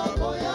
Akoya,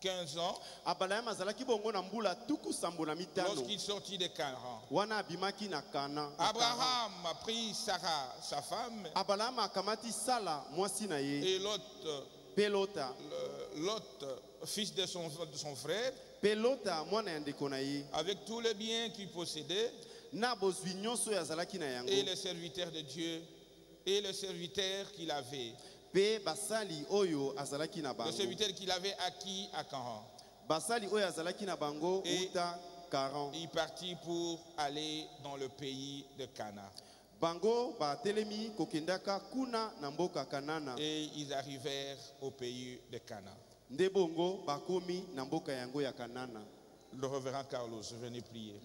15 ans, lorsqu'il sortit de Canaan. Abraham a pris Sarah, sa femme, et Lot, fils de son frère, avec tous les biens qu'il possédait, et les serviteurs de Dieu, et le serviteur qu'il avait. Le serviteur qu'il avait acquis à Canaan. Et il partit pour aller dans le pays de Canaan. Et ils arrivèrent au pays de Canaan. Le révérend Carlos, venez prier.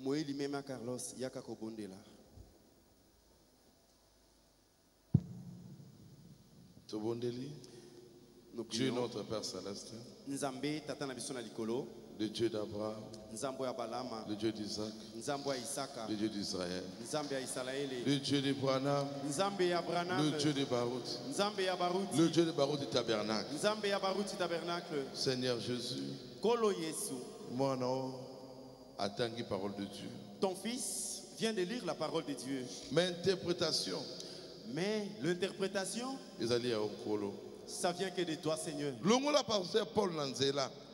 Dieu notre Père Céleste, le Dieu d'Abraham, le Dieu d'Isaac, le Dieu d'Israël, le Dieu d'Abraham, le Dieu de Baruch, le Dieu de Baruch du tabernacle. Seigneur Jésus, moi non, attends la parole de Dieu. Ton fils vient de lire la parole de Dieu. Mais l'interprétation, ça vient que de toi, Seigneur.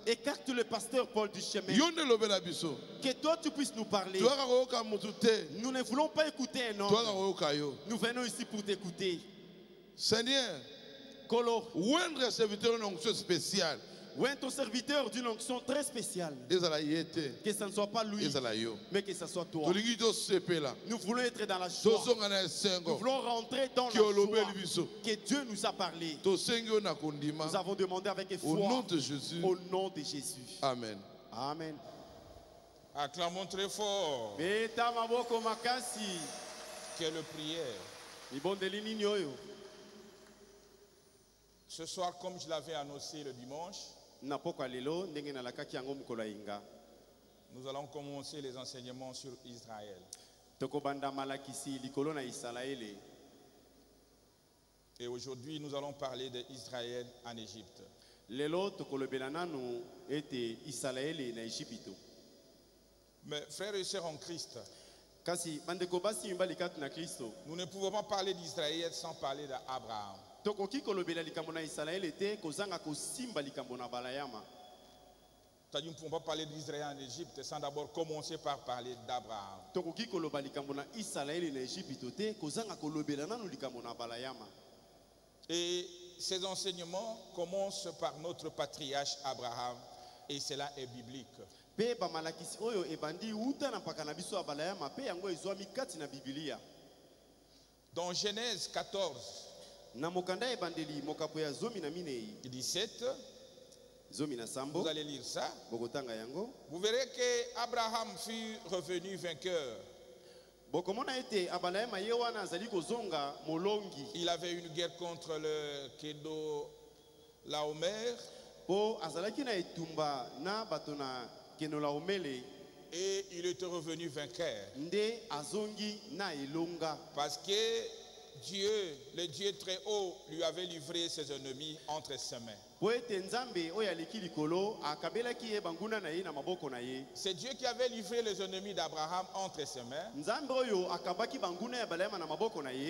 Écarte le pasteur Paul du chemin. Que toi tu puisses nous parler. Nous ne voulons pas écouter un homme. Nous venons ici pour t'écouter. Seigneur, où est un serviteur d'une onction spéciale? Ou un ton serviteur d'une onction très spéciale. Que ça ne soit pas lui, mais que ça soit toi. Nous voulons être dans la joie. Nous voulons rentrer dans la joie que Dieu nous a parlé. Nous avons demandé avec foi. Au nom de Jésus. Au nom de Jésus. Amen. Amen. Acclamons très fort. Quelle prière. Ce soir, comme je l'avais annoncé le dimanche, nous allons commencer les enseignements sur Israël. Et aujourd'hui, nous allons parler d'Israël en Égypte. Mais frères et sœurs en Christ, nous ne pouvons pas parler d'Israël sans parler d'Abraham. Nous ne pouvons pas parler d'Israël en Égypte sans d'abord commencer par parler d'Abraham. Et ces enseignements commencent par notre patriarche Abraham, et cela est biblique. Dans Genèse 14, 17, vous allez lire ça. Vous verrez qu'Abraham fut revenu vainqueur. Il avait une guerre contre le Kedolaomer. Et il était revenu vainqueur. Parce que Dieu, le Dieu très haut, lui avait livré ses ennemis entre ses mains. C'est Dieu qui avait livré les ennemis d'Abraham entre ses mains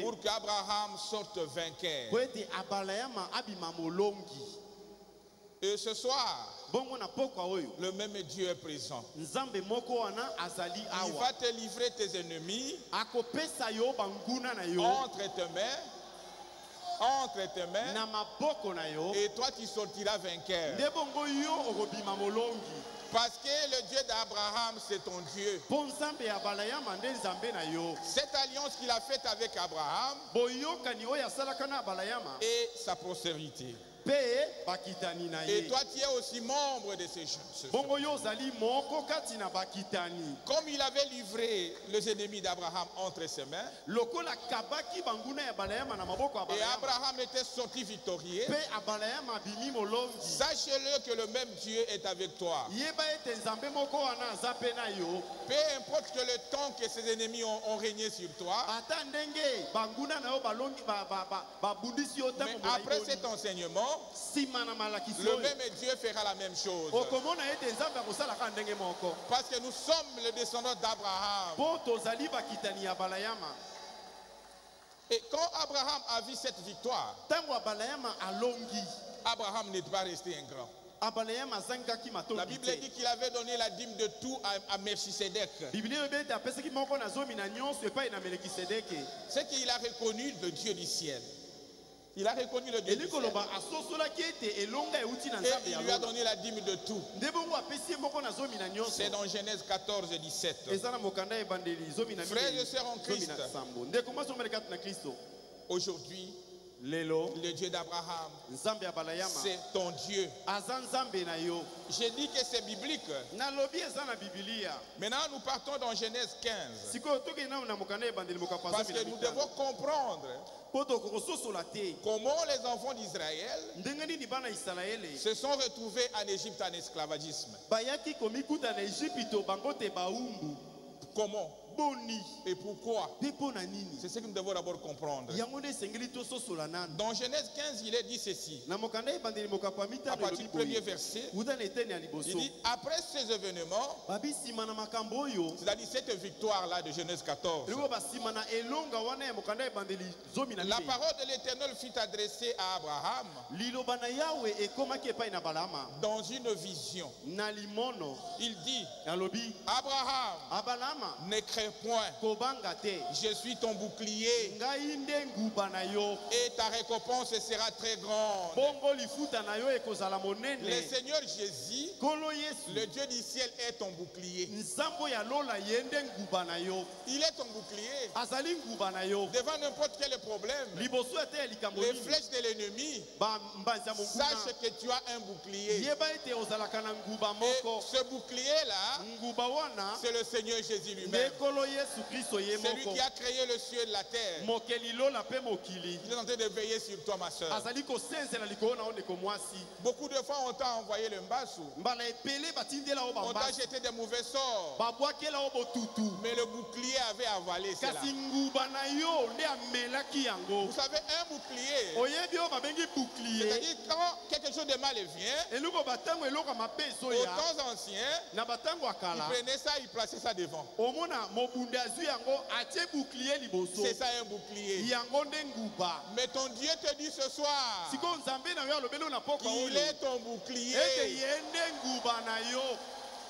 pour qu'Abraham sorte vainqueur. Et ce soir, le même Dieu est présent. Il va te livrer tes ennemis entre tes mains, et toi tu sortiras vainqueur. Parce que le Dieu d'Abraham, c'est ton Dieu. Cette alliance qu'il a faite avec Abraham et sa postérité. Et toi tu es aussi membre de ces choses. Comme il avait livré les ennemis d'Abraham entre ses mains, et Abraham était sorti victorieux, sachez-le que le même Dieu est avec toi. Peu importe que le temps que ses ennemis ont régné sur toi, mais après cet enseignement, le même Dieu fera la même chose. Parce que nous sommes les descendants d'Abraham. Et quand Abraham a vu cette victoire, Abraham n'est pas resté ingrat. La Bible dit qu'il avait donné la dîme de tout à Melchisedec. C'est qu'il a reconnu le Dieu du ciel. Il a reconnu le Dieu du ciel. Et il lui a donné la dîme de tout. C'est dans Genèse 14 et 17. Frères et sœurs en Christ, aujourd'hui, le Dieu d'Abraham, c'est ton Dieu. J'ai dit que c'est biblique. Maintenant, nous partons dans Genèse 15. Parce que nous devons comprendre comment les enfants d'Israël se sont retrouvés en Égypte en esclavagisme. Comment? Et pourquoi? C'est ce que nous devons d'abord comprendre. Dans Genèse 15, il est dit ceci. À partir du premier verset, il dit, après ces événements, c'est-à-dire cette victoire-là de Genèse 14, la parole de l'Éternel fut adressée à Abraham dans une vision. Il dit, Abraham, ne crains point, je suis ton bouclier et ta récompense sera très grande. Le Seigneur Jésus, le Dieu du ciel, est ton bouclier. Il est ton bouclier devant n'importe quel problème. Les flèches de l'ennemi, sache que tu as un bouclier. Et ce bouclier-là, c'est le Seigneur Jésus lui-même. C'est lui qui a créé le ciel et la terre. Il est en train de veiller sur toi, ma soeur. Beaucoup de fois, on t'a envoyé le mbassou. On t'a jeté des mauvais sorts. Mais le bouclier avait avalé cela. Vous savez, un bouclier, c'est-à-dire quand quelque chose de mal vient, au temps ancien, il prenait ça, il plaçait ça devant. C'est ça un bouclier. Mais ton Dieu te dit ce soir, il est ton bouclier.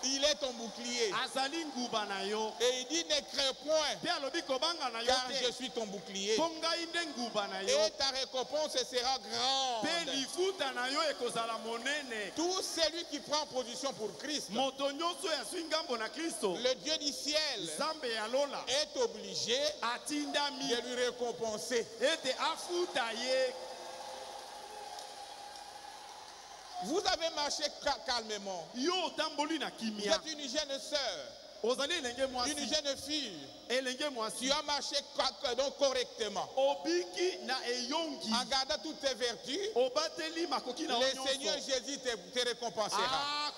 Il est ton bouclier. Et il dit, ne crains point, car je suis ton bouclier. Et ta récompense sera grande. Tout celui qui prend position pour Christ, le Dieu du ciel est obligé de lui récompenser. Vous avez marché calmement. Vous êtes une jeune sœur, une jeune fille. Tu as marché donc correctement en gardant toutes tes vertus. Le Seigneur Jésus te récompensera.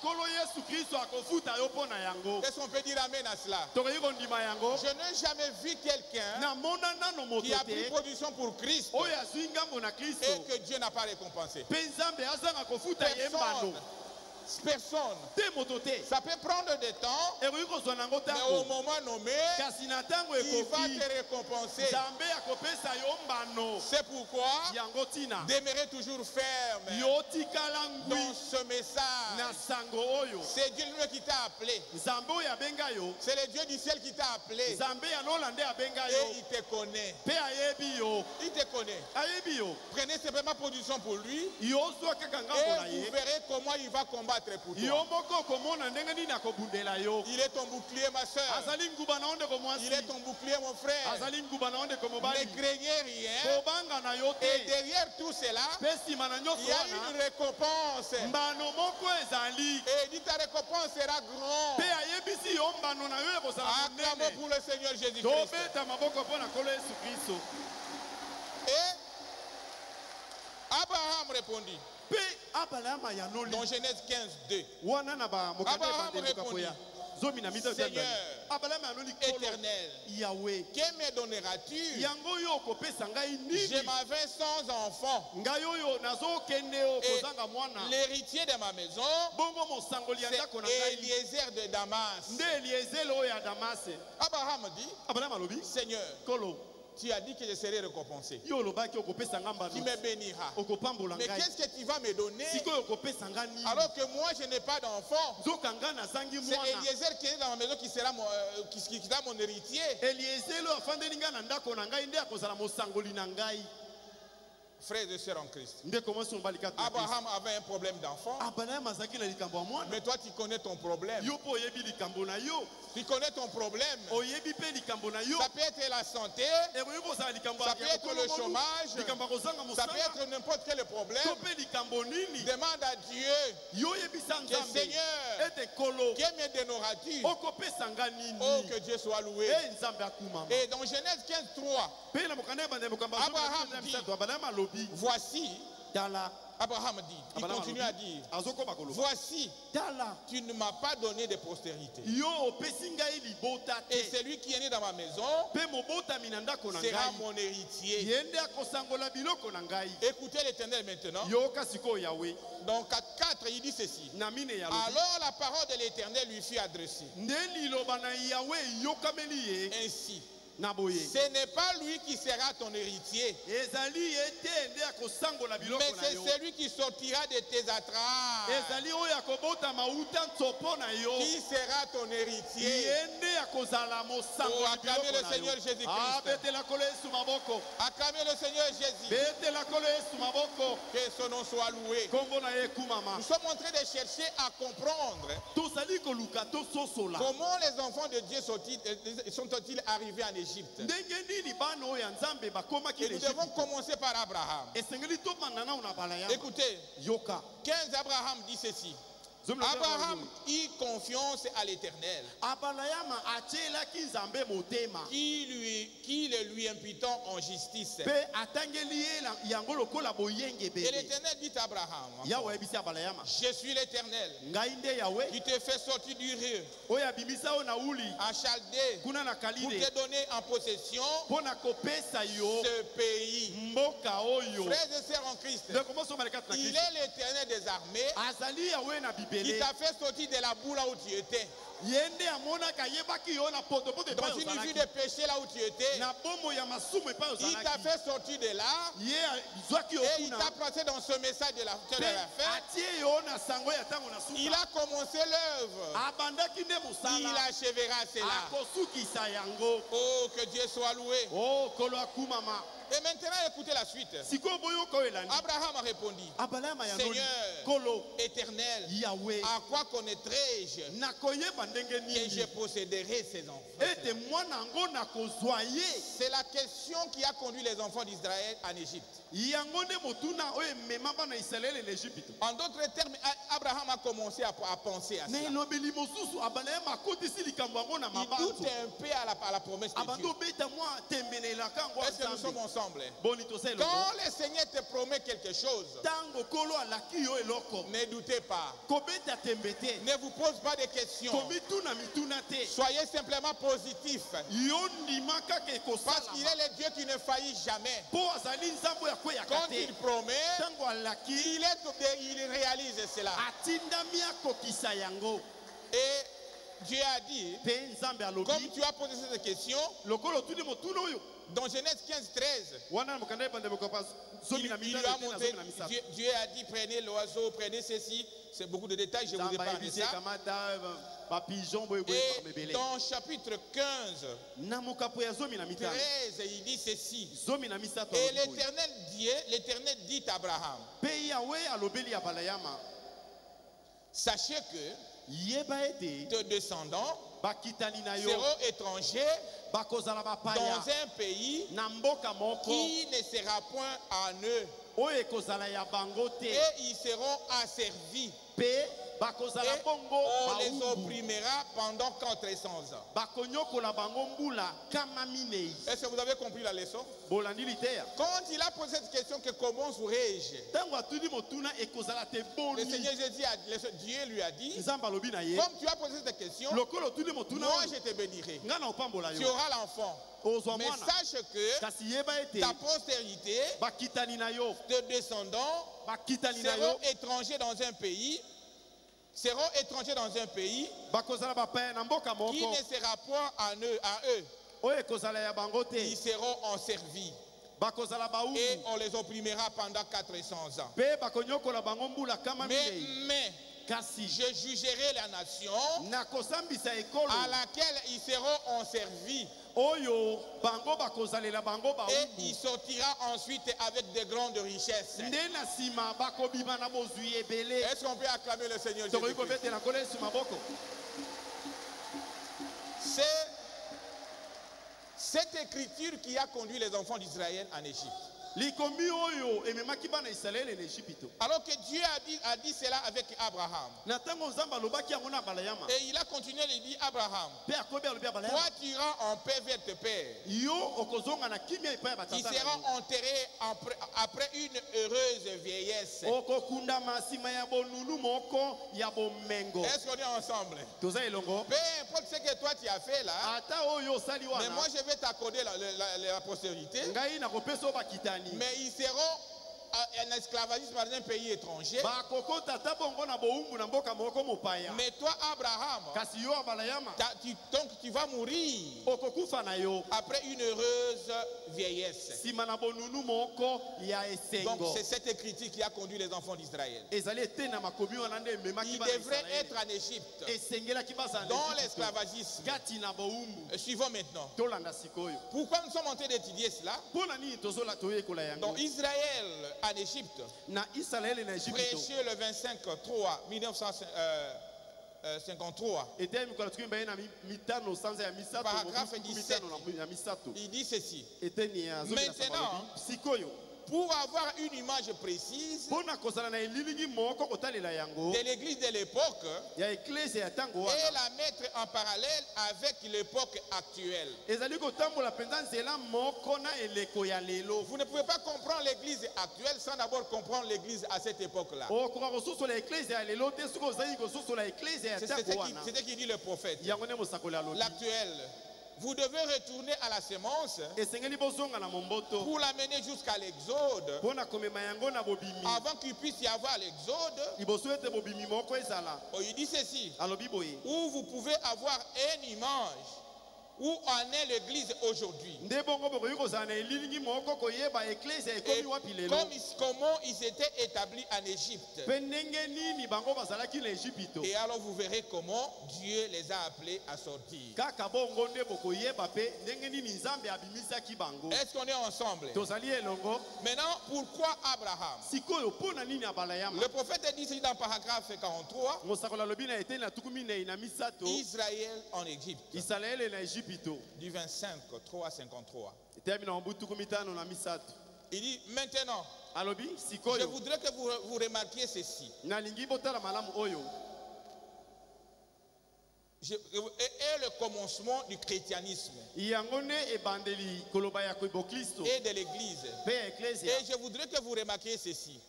Est-ce qu'on peut dire amen à cela? Je n'ai jamais vu quelqu'un qui a pris position pour Christ et que Dieu n'a pas récompensé. Personne. Ça peut prendre du temps, mais au moment nommé, il va te récompenser. C'est pourquoi demeurer toujours ferme dans ce message. C'est Dieu lui qui t'a appelé. C'est le Dieu du ciel qui t'a appelé. Et il te connaît. Il te connaît. Prenez simplement position pour lui et vous verrez comment il va combattre pour toi. Il est ton bouclier, ma soeur. Il est ton bouclier, mon frère. Ne craignez rien. Et derrière tout cela, il y a une récompense. Et il dit ta récompense sera grande. Acclamons pour le Seigneur Jésus-Christ. Et Abraham répondit. Dans Genèse 15, 2. Abraham répondit, Seigneur éternel, que me donneras-tu? Je m'avais sans enfant. L'héritier de ma maison, c'est Eliezer de Damas. Abraham dit, Seigneur, tu as dit que je serai récompensé. Tu me béniras. Mais qu'est-ce que tu vas me donner alors que moi je n'ai pas d'enfant? C'est Eliezer qui est dans ma maison qui sera mon héritier. Frères et sœurs en Christ, Abraham avait un problème d'enfant. Mais toi tu connais ton problème. Tu connais ton problème. Ça peut être la santé, ça peut être le chômage, ça peut être n'importe quel problème. Demande à Dieu que Seigneur, que me donneras-tu? Oh, que Dieu soit loué. Et dans Genèse 15:3, Abraham dit, voici, Abraham dit, il continue à dire, voici, tu ne m'as pas donné de postérité. Et celui qui est né dans ma maison sera mon héritier. Écoutez l'Éternel maintenant. Donc à 4, il dit ceci. Alors la parole de l'Éternel lui fut adressée. Ainsi, ce n'est pas lui qui sera ton héritier, mais c'est celui qui sortira de tes entrailles qui sera ton héritier. Oh, acclamez le Seigneur Jésus-Christ. Acclamez le Seigneur Jésus. Que son nom soit loué. Nous sommes en train de chercher à comprendre comment les enfants de Dieu sont-ils arrivés en Égypte. Et nous devons commencer par Abraham. Écoutez, 15, Abraham dit ceci. Abraham eut confiance à l'Éternel, qui le lui imputant en justice. Et l'Éternel dit à Abraham, je suis l'Éternel qui te fait sortir du Ur à Chaldée pour te donner en possession ce pays. Frères et sœurs en Christ, il est l'Éternel des armées qui t'a fait sortir de la boue là où tu étais. Dans une vie de péché là où tu étais, il t'a fait sortir de là et il t'a placé dans ce message de la fin. Il a commencé l'œuvre, il achèvera cela. Oh, que Dieu soit loué. Et maintenant, écoutez la suite. Abraham a répondu, Seigneur éternel, à quoi connaîtrai-je que je posséderai ces enfants? C'est la question qui a conduit les enfants d'Israël en Égypte. En d'autres termes, Abraham a commencé à penser à cela. Il doute un peu à la promesse de Dieu. Est-ce que nous sommes ensemble? Quand le Seigneur te promet quelque chose, ne doutez pas. Ne vous pose pas de questions. Soyez simplement positif. Parce qu'il est le Dieu qui ne faillit jamais. Quand il promet, il réalise cela. Et Dieu a dit, comme tu as posé cette question, dans Genèse 15:13, Dieu a dit, prenez l'oiseau, prenez ceci. C'est beaucoup de détails, je vous épargne ça. Et dans chapitre 15, 13, il dit ceci. Et l'Éternel dit à Abraham, sachez que tes descendants seront étrangers dans un pays qui ne sera point en eux. Et ils seront asservis on les opprimera pendant 400 ans. Est-ce que vous avez compris la leçon? Quand il a posé cette question que comment serais-je, le Seigneur Jésus, Dieu lui a dit, comme tu as posé cette question, moi je te bénirai. Tu auras l'enfant. Mais sache que ta postérité, tes descendants, seront étrangers dans un pays qui ne sera point à eux. Ils seront en servi. Et on les opprimera pendant 400 ans. Mais je jugerai la nation à laquelle ils seront en servi. Et il sortira ensuite avec de grandes richesses. Est-ce qu'on peut acclamer le Seigneur Jésus-Christ? C'est cette écriture qui a conduit les enfants d'Israël en Égypte. Alors que Dieu a dit cela avec Abraham. Et il a continué de dire Abraham, toi tu iras en paix vers tes pères. Il sera enterré après une heureuse vieillesse. Est-ce qu'on est ensemble? Peu importe ce que toi tu as fait là, mais moi je vais t'accorder la postérité. Mais ils seront en esclavagisme dans un pays étranger. Mais toi, Abraham, donc tu vas mourir après une heureuse vieillesse. Donc c'est cette écriture qui a conduit les enfants d'Israël. Ils devraient être en Égypte, dans l'esclavagisme. Suivons maintenant. Pourquoi nous sommes en train d'étudier cela? Donc Israël en Égypte, prêché le 25-3 1953, paragraphe 17, il dit ceci. Maintenant, pour avoir une image précise de l'église de l'époque et la mettre en parallèle avec l'époque actuelle. Vous ne pouvez pas comprendre l'église actuelle sans d'abord comprendre l'église à cette époque-là. C'est ce qu'il dit le prophète. L'actuel. Vous devez retourner à la sémence pour l'amener jusqu'à l'Exode, avant qu'il puisse y avoir l'Exode. Il dit ceci, où vous pouvez avoir une image. Où en est l'église aujourd'hui? Comment ils étaient établis en Égypte. Et alors vous verrez comment Dieu les a appelés à sortir. Est-ce qu'on est ensemble? Maintenant, pourquoi Abraham? Le prophète dit dans paragraphe 43, Israël en Égypte. Du 25-3 à 53. Il dit maintenant, je voudrais que vous remarquiez ceci. Et le commencement du christianisme et de l'église. Et je voudrais que vous remarquiez ceci.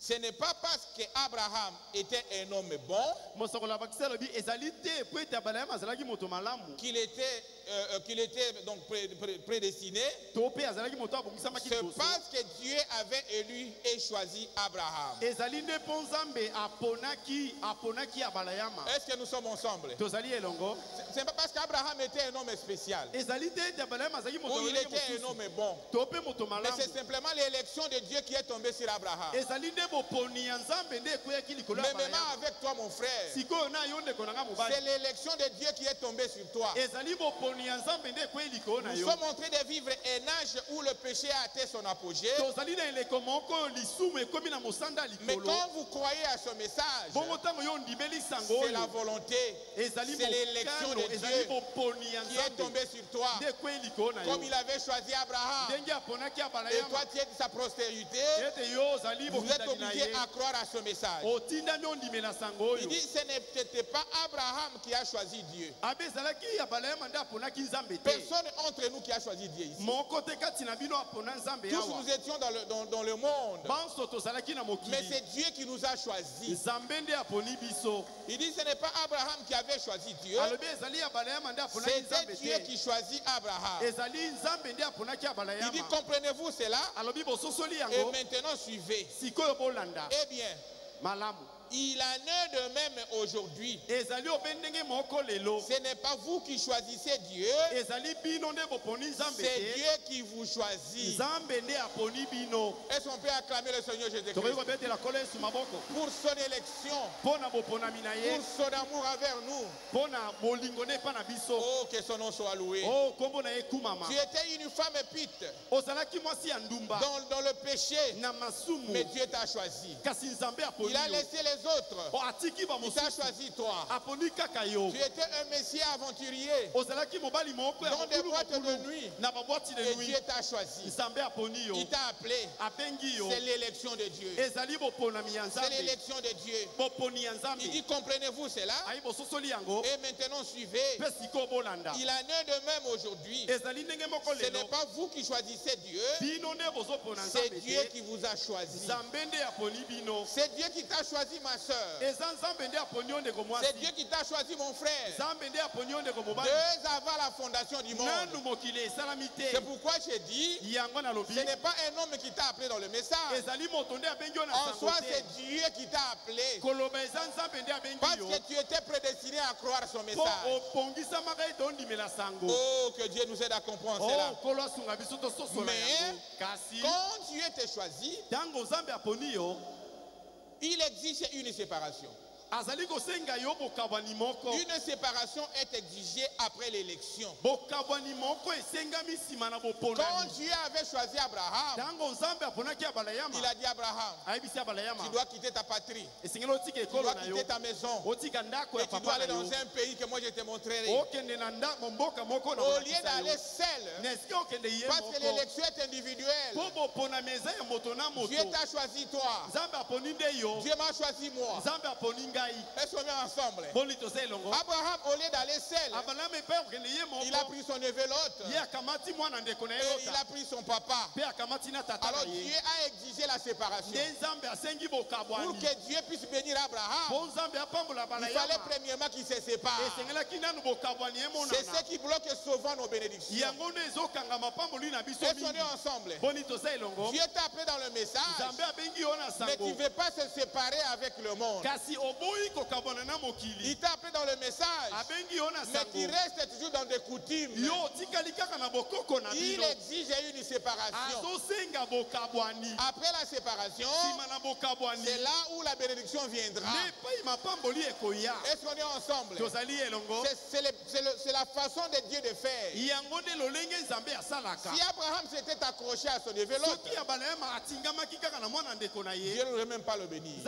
Ce n'est pas parce qu'Abraham était un homme bon qu'il était donc prédestiné. C'est parce que Dieu avait élu et choisi Abraham. Est-ce que nous sommes ensemble? Ce n'est pas parce qu'Abraham était un homme spécial ou il était un homme bon, mais c'est simplement l'élection de Dieu qui est tombée sur Abraham. Mais maintenant avec toi mon frère, c'est l'élection de Dieu qui est tombée sur toi. Nous sommes en train de vivre un âge où le péché a atteint son apogée. Mais quand vous croyez à ce message, c'est la volonté, c'est l'élection de Dieu qui est tombée sur toi. Comme il avait choisi Abraham. Et toi, tu es de sa postérité. Vous êtes obligé à croire à ce message. Il dit ce n'était pas Abraham qui a choisi Dieu. Personne entre nous qui a choisi Dieu ici. Tous nous étions dans le monde. Mais c'est Dieu qui nous a choisis. Il dit ce n'est pas Abraham qui avait choisi Dieu. C'était Dieu qui choisit Abraham. Il dit comprenez-vous cela? Et maintenant suivez. Eh bien, il en est de même aujourd'hui. Ce n'est pas vous qui choisissez Dieu. C'est Dieu qui vous choisit. Est-ce qu'on peut acclamer le Seigneur Jésus-Christ pour son élection, pour son amour envers nous? Oh, que son nom soit loué. Tu étais une femme pite dans le péché, mais Dieu t'a choisi. Il a laissé les autres. Il t'a choisi toi. Tu étais un messie aventurier dans des boîtes de nuit. Et Dieu t'a choisi. Il t'a appelé. C'est l'élection de Dieu. C'est l'élection de Dieu. Il dit comprenez-vous cela? Et maintenant suivez. Il en est de même aujourd'hui. Ce n'est pas vous qui choisissez Dieu. C'est Dieu qui vous a choisi. C'est Dieu qui t'a choisi ma soeur. C'est Dieu qui t'a choisi mon frère. Deux avant la fondation du monde. C'est pourquoi j'ai dit ce n'est pas un homme qui t'a appelé dans le message. En soi c'est Dieu qui t'a appelé. Parce que tu étais prédestiné à croire son message. Oh, que Dieu nous aide à comprendre cela. Mais quand Dieu t'a choisi, il exige une séparation. Une séparation est exigée après l'élection. Quand Dieu avait choisi Abraham, il a dit Abraham, tu dois quitter ta patrie, tu dois quitter ta maison, et tu dois aller dans un pays que moi je te montrerai. Au lieu d'aller seul, parce que l'élection est individuelle, Dieu t'a choisi toi, Dieu m'a choisi moi. Est-ce qu'on est ensemble? Abraham, au lieu d'aller seul, il a pris son neveu Lot. Et il a pris son papa. Alors Dieu a exigé la séparation. Pour que Dieu puisse bénir Abraham, il fallait premièrement qu'il se sépare. C'est ce qui bloque souvent nos bénédictions. Est-ce qu'on est ensemble? Dieu t'a appelé dans le message, mais tu ne veux pas se séparer avec le monde. Il t'a appelé dans le message, mais tu restes toujours dans des coutumes. Il exige une séparation. Après la séparation, c'est là où la bénédiction viendra. Est-ce qu'on est ensemble? C'est la façon de Dieu de faire. Si Abraham s'était accroché à son neveu Lot, Dieu n'aurait même pas le béni.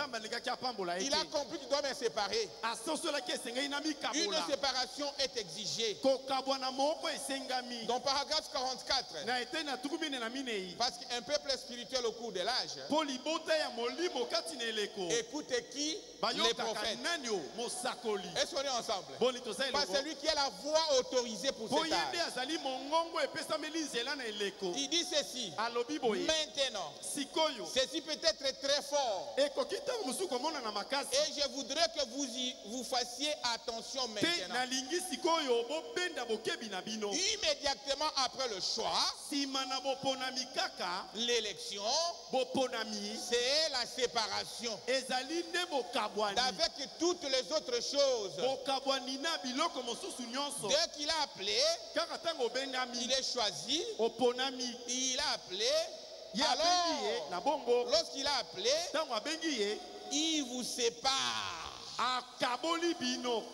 Il a compris qu'il doit me séparer. Une séparation est exigée. Dans paragraphe 44, parce qu'un peuple spirituel au cours de l'âge écoute qui? Les prophètes. Est-ce qu'on est ensemble? Parce que celui qui a la voix autorisée pour cet âge. Il dit ceci. Maintenant, ceci peut être très fort. Et je voudrais que vous fassiez attention maintenant. Immédiatement après le choix, l'élection, c'est la séparation. Avec toutes les autres choses. Dès qu'il a appelé, il est choisi, il a appelé. Alors, lorsqu'il a appelé, il vous sépare.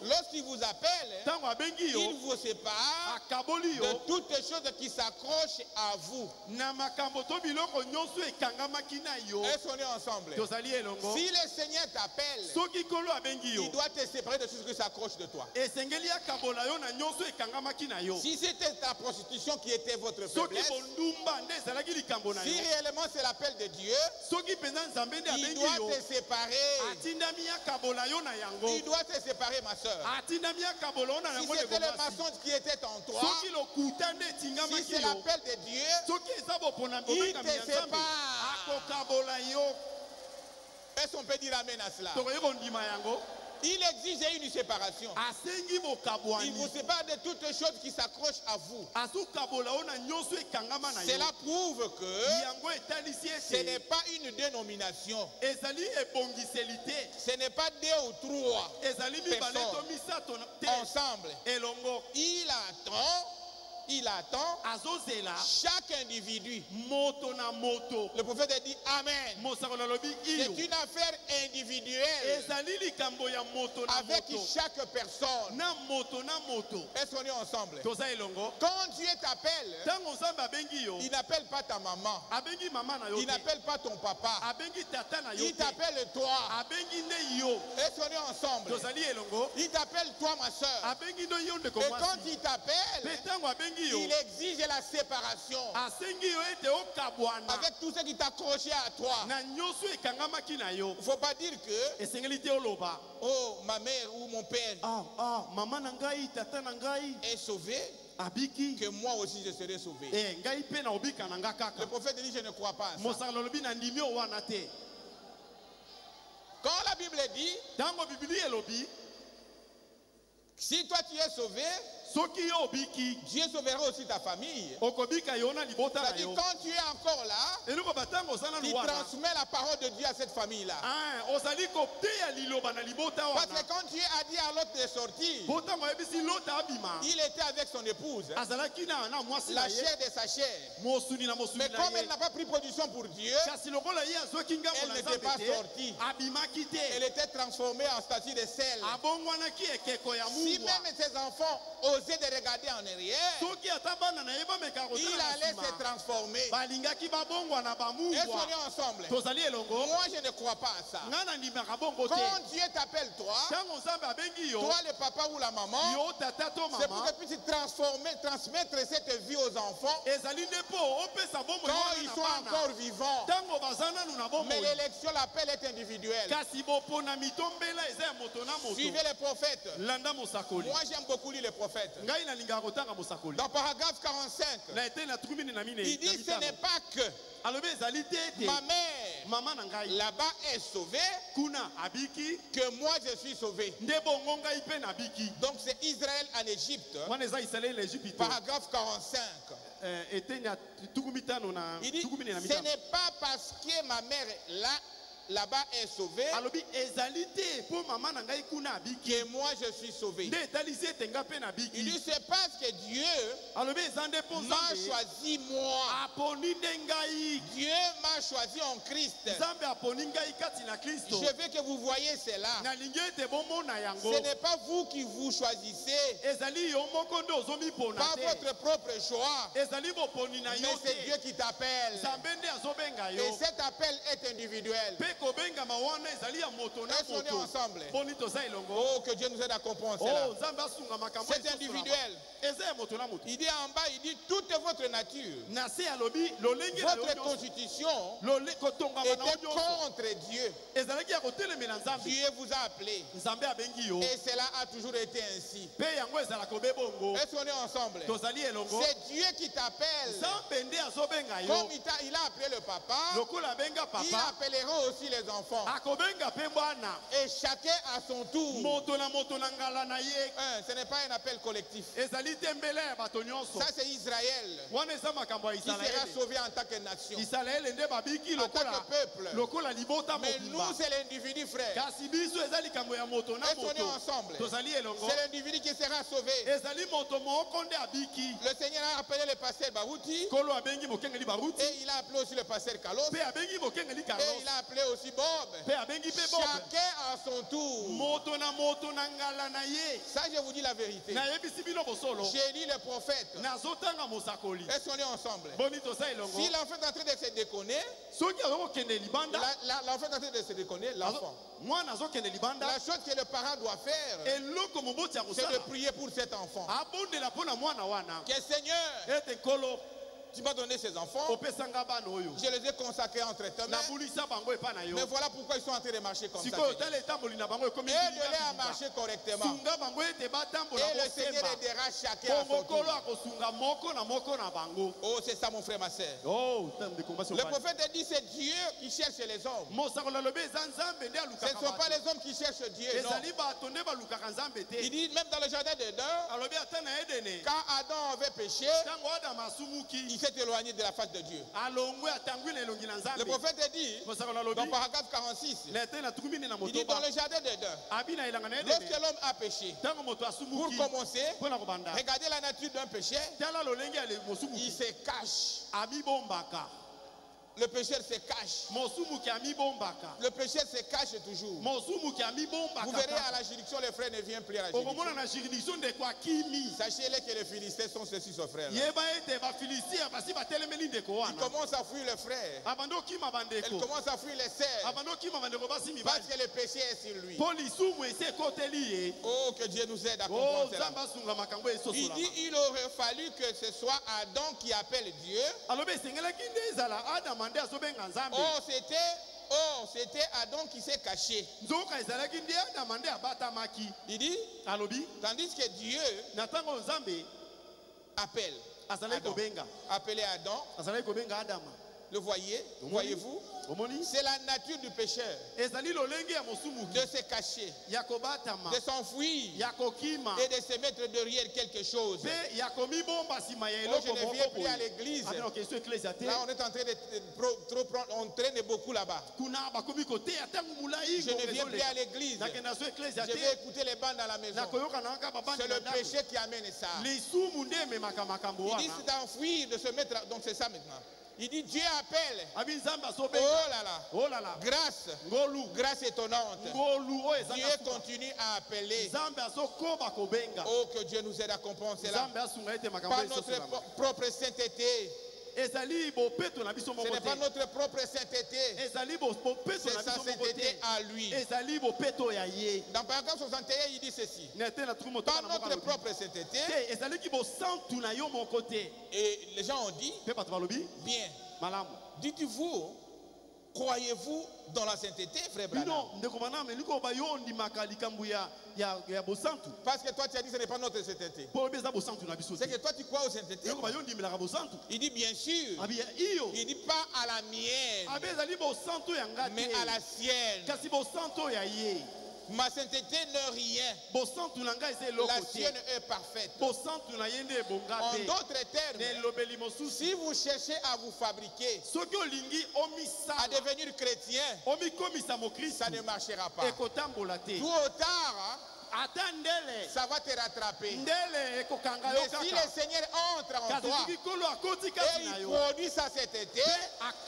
Lorsqu'il vous appelle, il vous sépare de toutes les choses qui s'accrochent à vous. Est-ce qu'on est ensemble? Si le Seigneur t'appelle, il doit te séparer de tout ce qui s'accroche de toi. Si c'était ta prostitution qui était votre faiblesse, si réellement c'est l'appel de Dieu, il doit te séparer. Il doit te séparer, ma soeur. Si c'était le maçon qui était en toi, si c'est l'appel de Dieu, il te sépare. Est-ce qu'on peut dire amen à cela? Il exige une séparation. Il vous sépare de toutes les choses qui s'accrochent à vous. Cela prouve que ce n'est pas une dénomination. Ce n'est pas deux ou trois personnes ensemble. Il attend chaque individu. Le prophète a dit Amen. C'est une affaire individuelle avec chaque personne. Est-ce qu'on est ensemble? Quand Dieu t'appelle, il n'appelle pas ta maman. Il n'appelle pas ton papa. Il t'appelle toi. Est-ce qu'on est ensemble? Il t'appelle toi, ma soeur. Et quand il t'appelle, il exige la séparation avec tout ce qui t'accrochait à toi. Il ne faut pas dire que oh, ma mère ou mon père est sauvé, que moi aussi je serai sauvé. Le prophète dit je ne crois pas à ça. Quand la Bible dit si toi tu es sauvé, Dieu sauvera aussi ta famille. C'est-à-dire quand tu es encore là, tu transmets la parole de Dieu à cette famille-là. Parce que quand Dieu a dit à l'autre de sortir, il était avec son épouse, la chair de sa chair. Mais comme elle n'a pas pris position pour Dieu, elle n'était pas sortie. Elle était transformée en statue de sel. Si même ses enfants osaient de regarder en arrière, il allait se transformer. Est-ce qu'on est ensemble? Moi je ne crois pas à ça. Quand Dieu t'appelle toi le papa ou la maman, c'est pour que tu puisses transmettre cette vie aux enfants quand ils sont encore vivants. Mais l'élection, l'appel est individuel. Suivez les prophètes. Moi j'aime beaucoup lire les prophètes. Dans paragraphe 45, il dit ce n'est pas que ma mère là-bas est sauvée que moi je suis sauvé. Donc c'est Israël en Égypte. Paragraphe 45. Il dit ce n'est pas parce que ma mère là-bas est sauvée que moi je suis sauvé. Il dit c'est parce que Dieu m'a choisi moi. Dieu m'a choisi en Christ. Je veux que vous voyez cela. Ce n'est pas vous qui vous choisissez, pas votre propre choix, mais c'est Dieu qui t'appelle. Et cet appel est individuel. Est-ce qu'on est ensemble? Oh, que Dieu nous aide à comprendre cela. C'est individuel. Il dit en bas, il dit toute votre nature, votre constitution était contre Dieu. Dieu vous a appelé. Et cela a toujours été ainsi. Est-ce qu'on est ensemble? C'est Dieu qui t'appelle. Comme il a appelé le papa, il appellera aussi les enfants. Et chacun à son tour. Ce n'est pas un appel collectif. Ça c'est Israël. Il sera sauvé en tant que nation, en tant que peuple. Mais nous c'est l'individu, frère. Est-ce qu'on est ensemble? C'est l'individu qui sera sauvé. Le Seigneur a appelé le pasteur Barouti. Et il a appelé aussi le pasteur Kalos. Et il a appelé aussi aussi Bob. Chacun à son tour. Ça, je vous dis la vérité. J'ai lu les prophètes. Est-ce qu'on est ensemble? Si l'enfant est en train de se déconner, l'enfant est en train de se déconner, l'enfant. La chose que le parent doit faire, c'est de prier pour cet enfant. Que Seigneur, tu m'as donné ces enfants, je les ai consacrés entre tes mains. Mais voilà pourquoi ils sont en train de marcher comme ça. Aide-les à marcher correctement. Et le Seigneur aidera chacun à son tour. Oh, c'est ça mon frère, ma soeur. Le prophète dit c'est Dieu qui cherche les hommes. Ce ne sont pas les hommes qui cherchent Dieu, non. Il dit même dans le jardin d'Éden, quand Adam avait péché, il s'est éloigné de la face de Dieu. Le prophète dit, dans paragraphe 46, il dit dans le jardin d'Éden, lorsque l'homme a péché, pour commencer, regardez la nature d'un péché, il se cache. Le pécheur se cache. Le pécheur se cache toujours. Vous verrez à la juridiction, les frères ne viennent plus à la juridiction. Sachez-les que les Philistins sont ceux-ci, ce frère. Ils commencent à fuir les frères. Ils commencent à fuir les sœurs. Parce que le péché est sur lui. Oh, que Dieu nous aide à comprendre cela. Il dit il aurait fallu que ce soit Adam qui appelle Dieu. C'était Adam qui s'est caché. Il dit, tandis que Dieu appelle Adam. Appelez Adam. Le voyez-vous? C'est la nature du pécheur de se cacher, de s'enfuir et de se mettre derrière quelque chose. Oh, je ne viens plus à l'église. Là, on est en train de on traîne beaucoup là-bas. Je ne viens plus à l'église. Je vais écouter les bandes à la maison. C'est le péché qui amène ça. Il dit c'est d'enfuir, de se mettre. Donc c'est ça maintenant. Il dit Dieu appelle. Oh là là. Grâce étonnante. Dieu continue à appeler. Oh, que Dieu nous aide à comprendre cela. Par notre propre sainteté. Ce n'est pas notre propre sainteté. C'est sa sainteté à lui. Dans paragraphe 61, il dit ceci. Par notre propre sainteté. Et les gens ont dit, bien, dites-vous, croyez-vous dans la sainteté, frère Branham? Parce que toi tu as dit que ce n'est pas notre sainteté. C'est que toi tu crois aux sainteté. Il dit bien sûr. Il dit pas à la mienne, mais à la sienne. Ma sainteté n'est rien. La sienne est parfaite. En d'autres termes, si vous cherchez à vous fabriquer, à devenir chrétien, ça ne marchera pas. Tout ou tard, ça va te rattraper. Mais si le Seigneur entre en toi et il produit sa sainteté,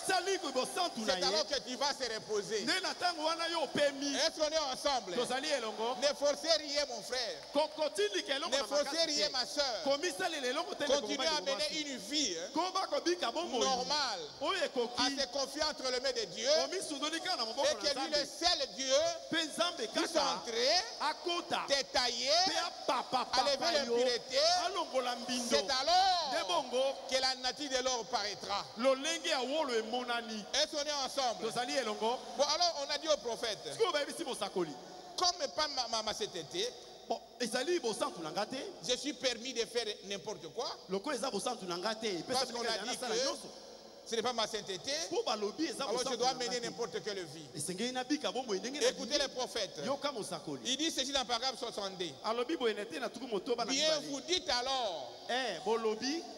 c'est alors que tu vas se reposer. Est-ce qu'on est ensemble? Ne forcez rien, mon frère. Ne forcez rien, ma soeur. Continuez à mener une vie normale, à se confier entre les mains de Dieu, et que lui, le seul Dieu, puisse entrer, détaillé, à lever l'impureté. C'est alors que la nature de l'or paraîtra. Est-ce qu'on est ensemble? Bon, alors on a dit au prophète, comme pas ma sainteté, je suis permis de faire n'importe quoi. Parce qu'on a dit que ce n'est pas ma sainteté, alors je dois mener n'importe quelle vie. Écoutez les prophètes. Il dit ceci dans le paragraphe 62. Bien vous dites alors,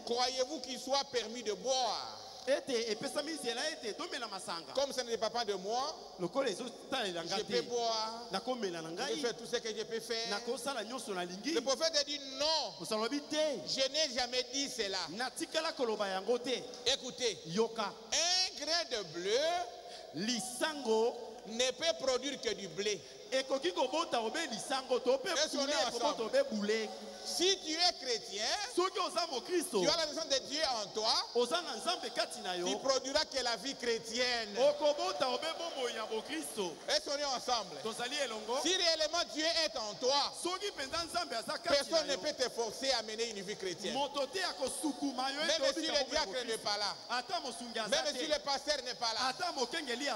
croyez-vous qu'il soit permis de boire? Comme ce n'est pas de moi, je peux boire, je peux faire tout ce que je peux faire. Le prophète a dit non, je n'ai jamais dit cela. Écoutez, un grain de bleu lisango ne peut produire que du blé. Et si tu es chrétien, tu as la naissance de Dieu en toi, il produira que la vie chrétienne. Est-ce qu'on est ensemble? Si réellement Dieu est en toi, personne ne peut te forcer à mener une vie chrétienne. Même si le diacre n'est pas là, même si le pasteur n'est pas là,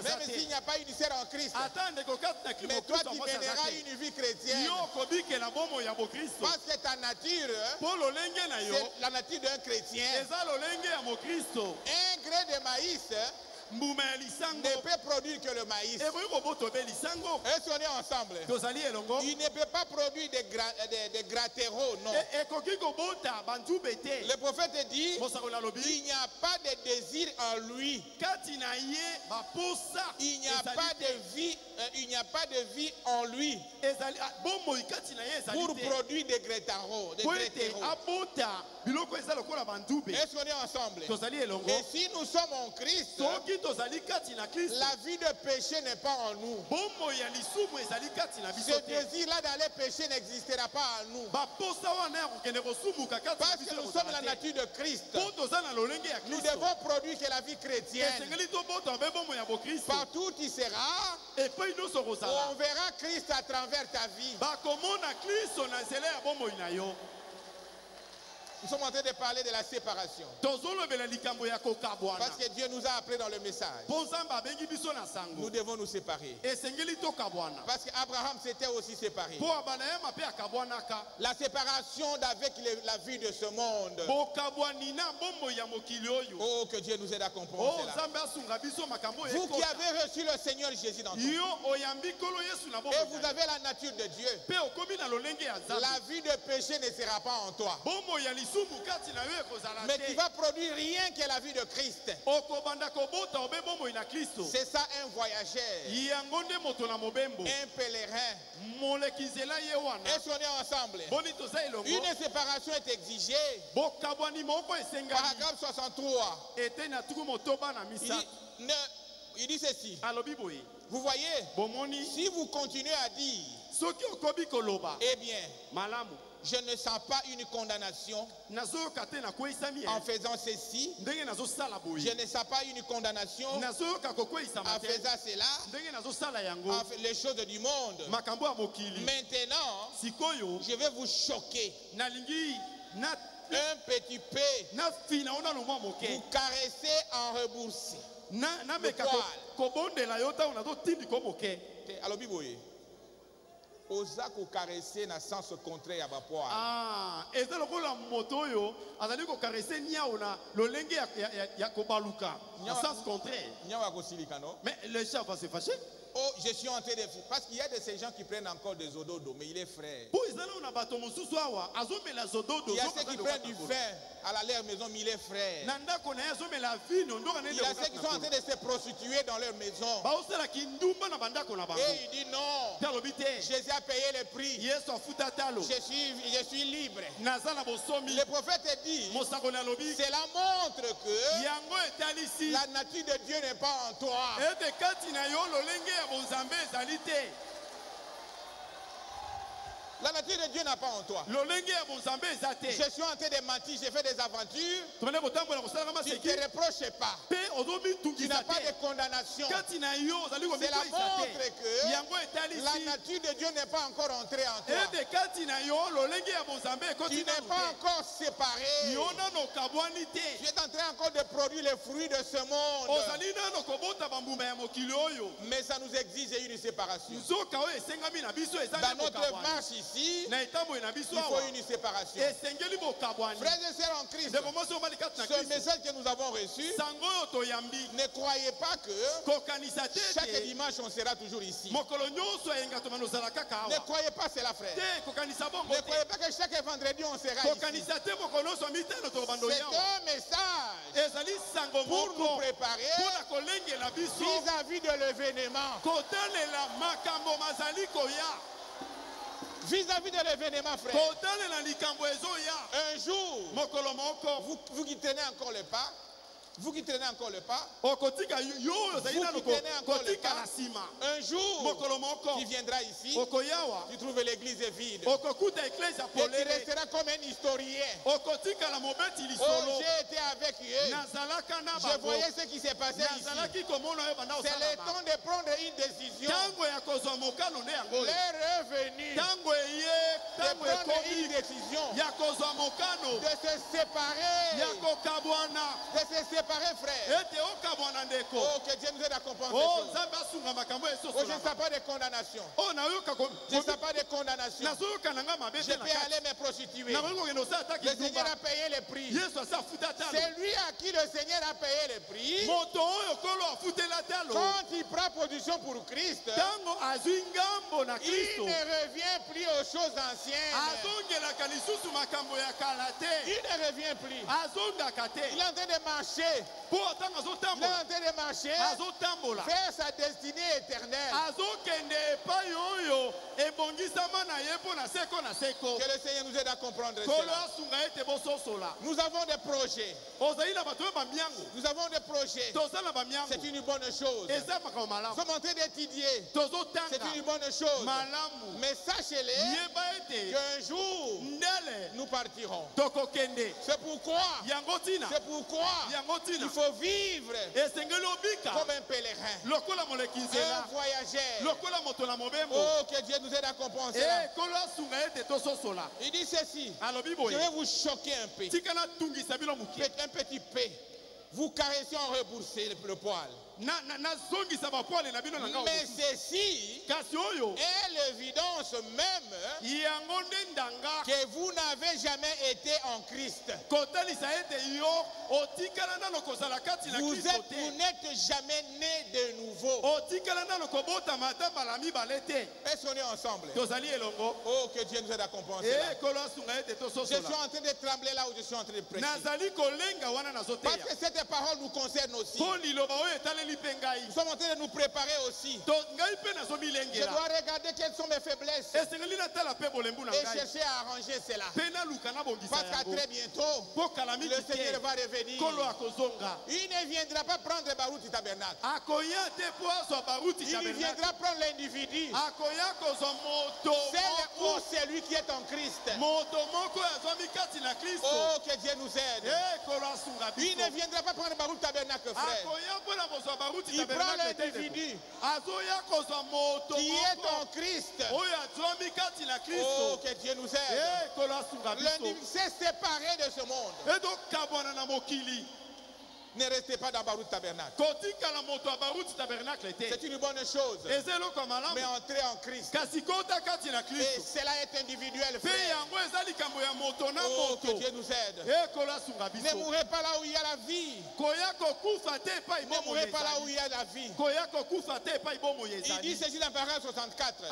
même s'il n'y a pas une sœur en Christ, mais toi tu mèneras une vie chrétienne. Parce que ta nature, c'est la nature d'un chrétien. Un grain de maïs ne peut produire que le maïs. Est-ce qu'on est ensemble? Il ne peut pas produire des grattereaux, non. Le prophète dit, il n'y a pas de désir en lui. Il n'y a pas de vie, il n'y a pas de vie en lui pour produire des grattereaux. Est-ce qu'on est ensemble? Et si nous sommes en Christ, la vie de péché n'est pas en nous. Ce désir-là d'aller pécher n'existera pas en nous. Parce que nous sommes la nature de Christ. Nous devons produire que la vie chrétienne. Partout où tu seras, on verra Christ à travers ta vie. Nous sommes en train de parler de la séparation. Parce que Dieu nous a appelé dans le message. Nous devons nous séparer. Parce qu'Abraham s'était aussi séparé. La séparation avec la vie de ce monde. Oh, que Dieu nous aide à comprendre cela. Vous qui avez reçu le Seigneur Jésus dans vous, et vous avez la nature de Dieu, la vie de péché ne sera pas en toi. Mais tu vas produire rien que la vie de Christ. C'est ça un voyageur, un pèlerin. Est-ce qu'on est ensemble? Une séparation est exigée. Paragraphe 63. Il dit ceci. Vous voyez, si vous continuez à dire, eh bien, je ne sens pas une condamnation en faisant ceci. Je ne sens pas une condamnation en faisant cela. En fait, les choses du monde. Maintenant, je vais vous choquer. Un petit peu. Vous caressez en rebours. Alors, Biboye. Oza ko caresser na sens contraire à bapoa. Ah, et ça le la moto yo, azali ko caresser niao na lolenge ya ko baluka. Na sens contraire. Niao ko silika no? Mais le chat va se fâcher. Oh, je suis en train de... Parce qu'il y a de ces gens qui prennent encore des ododo, mais il est frère. Il y a ceux qui prennent du vin à leur maison, mais il est frère. Il y a ceux qui sont en train de se prostituer dans leur maison. Et il dit non. Jésus a payé le prix. Je suis libre. Le prophète dit, cela montre que la nature de Dieu n'est pas en toi. La nature de Dieu n'a pas en toi. Je suis en train de mentir, j'ai fait des aventures. Tu ne te reproches pas. Tu n'as pas de condamnation. Cela montre que la nature de Dieu n'est pas encore entrée en toi. Tu n'es pas encore séparé. Tu es en train encore de produire les fruits de ce monde. Mais ça nous exige une séparation. Dans notre marche ici, il faut une séparation. Frères et sœurs en Christ, ce message que nous avons reçu, ne croyez pas que chaque dimanche on sera toujours ici. Ne croyez pas cela, frère. Ne croyez pas que chaque vendredi on sera ici. C'est un message pour nous préparer vis-à-vis de l'événement. Vis-à-vis de l'événement, frère. Un jour, vous qui tenez encore le pas, Vous qui traînez encore le pas, vous qui traînez encore le pas, un jour, tu viendras ici, tu trouves l'église vide, et tu resteras comme un historien. Oh, j'ai été avec eux, je voyais ce qui s'est passé ici. C'est le temps de prendre une décision. L'heure est venue de prendre une décision, de se séparer, frère. Oh, que Dieu nous aide à comprendre. Oh, je ne sais pas de condamnation. Je ne sais pas de condamnation. Je peux aller me prostituer. Le Seigneur a payé le prix. C'est lui à qui le Seigneur a payé le prix. Quand il prend position pour Christ, il ne revient plus aux choses anciennes. Il ne revient plus. Il est en train de marcher. Il est en train de marcher vers sa destinée éternelle. Que le Seigneur nous aide à comprendre cela. Nous avons des projets. Nous avons des projets. C'est une bonne chose. Nous sommes en train d'étudier. C'est une bonne chose. Mais sachez-le qu'un jour, nous partirons. C'est pourquoi il faut vivre comme un pèlerin, un voyageur. Oh, que Dieu nous aide à comprendre cela. Il dit ceci: je vais vous choquer un peu, un petit peu. Vous caressez en rebourser le poil. Mais ceci est l'évidence même que vous n'avez jamais été en Christ. Vous n'êtes jamais né de nouveau. Est-ce qu'on est ensemble? Oh, que Dieu nous aide à comprendre cela. Je suis en train de trembler là où je suis en train de prêcher. Parce que cette parole nous concerne aussi. Nous sommes en train de nous préparer aussi. Je dois regarder quelles sont mes faiblesses et chercher à arranger cela. Parce qu'à très bientôt, le Seigneur va revenir. Il ne viendra pas prendre Baruti Tabernacle. Il ne viendra prendre l'individu. Celle ou celui qui est en Christ. Oh, que Dieu nous aide. Il ne viendra pas prendre Baruti Tabernacle, frère. Il prend l'individu qui est en Christ. Oh, que Dieu nous aide. L'individu s'est séparé de ce monde. Ne restez pas dans Baruti Tabernacle. C'est une bonne chose. Mais entrez en Christ. Et cela est individuel, frère. Oh, que Dieu nous aide. Ne mourrez pas là où il y a la vie. Ne mourrez pas là où il y a la vie. Il dit ceci dans Paragraphe 64.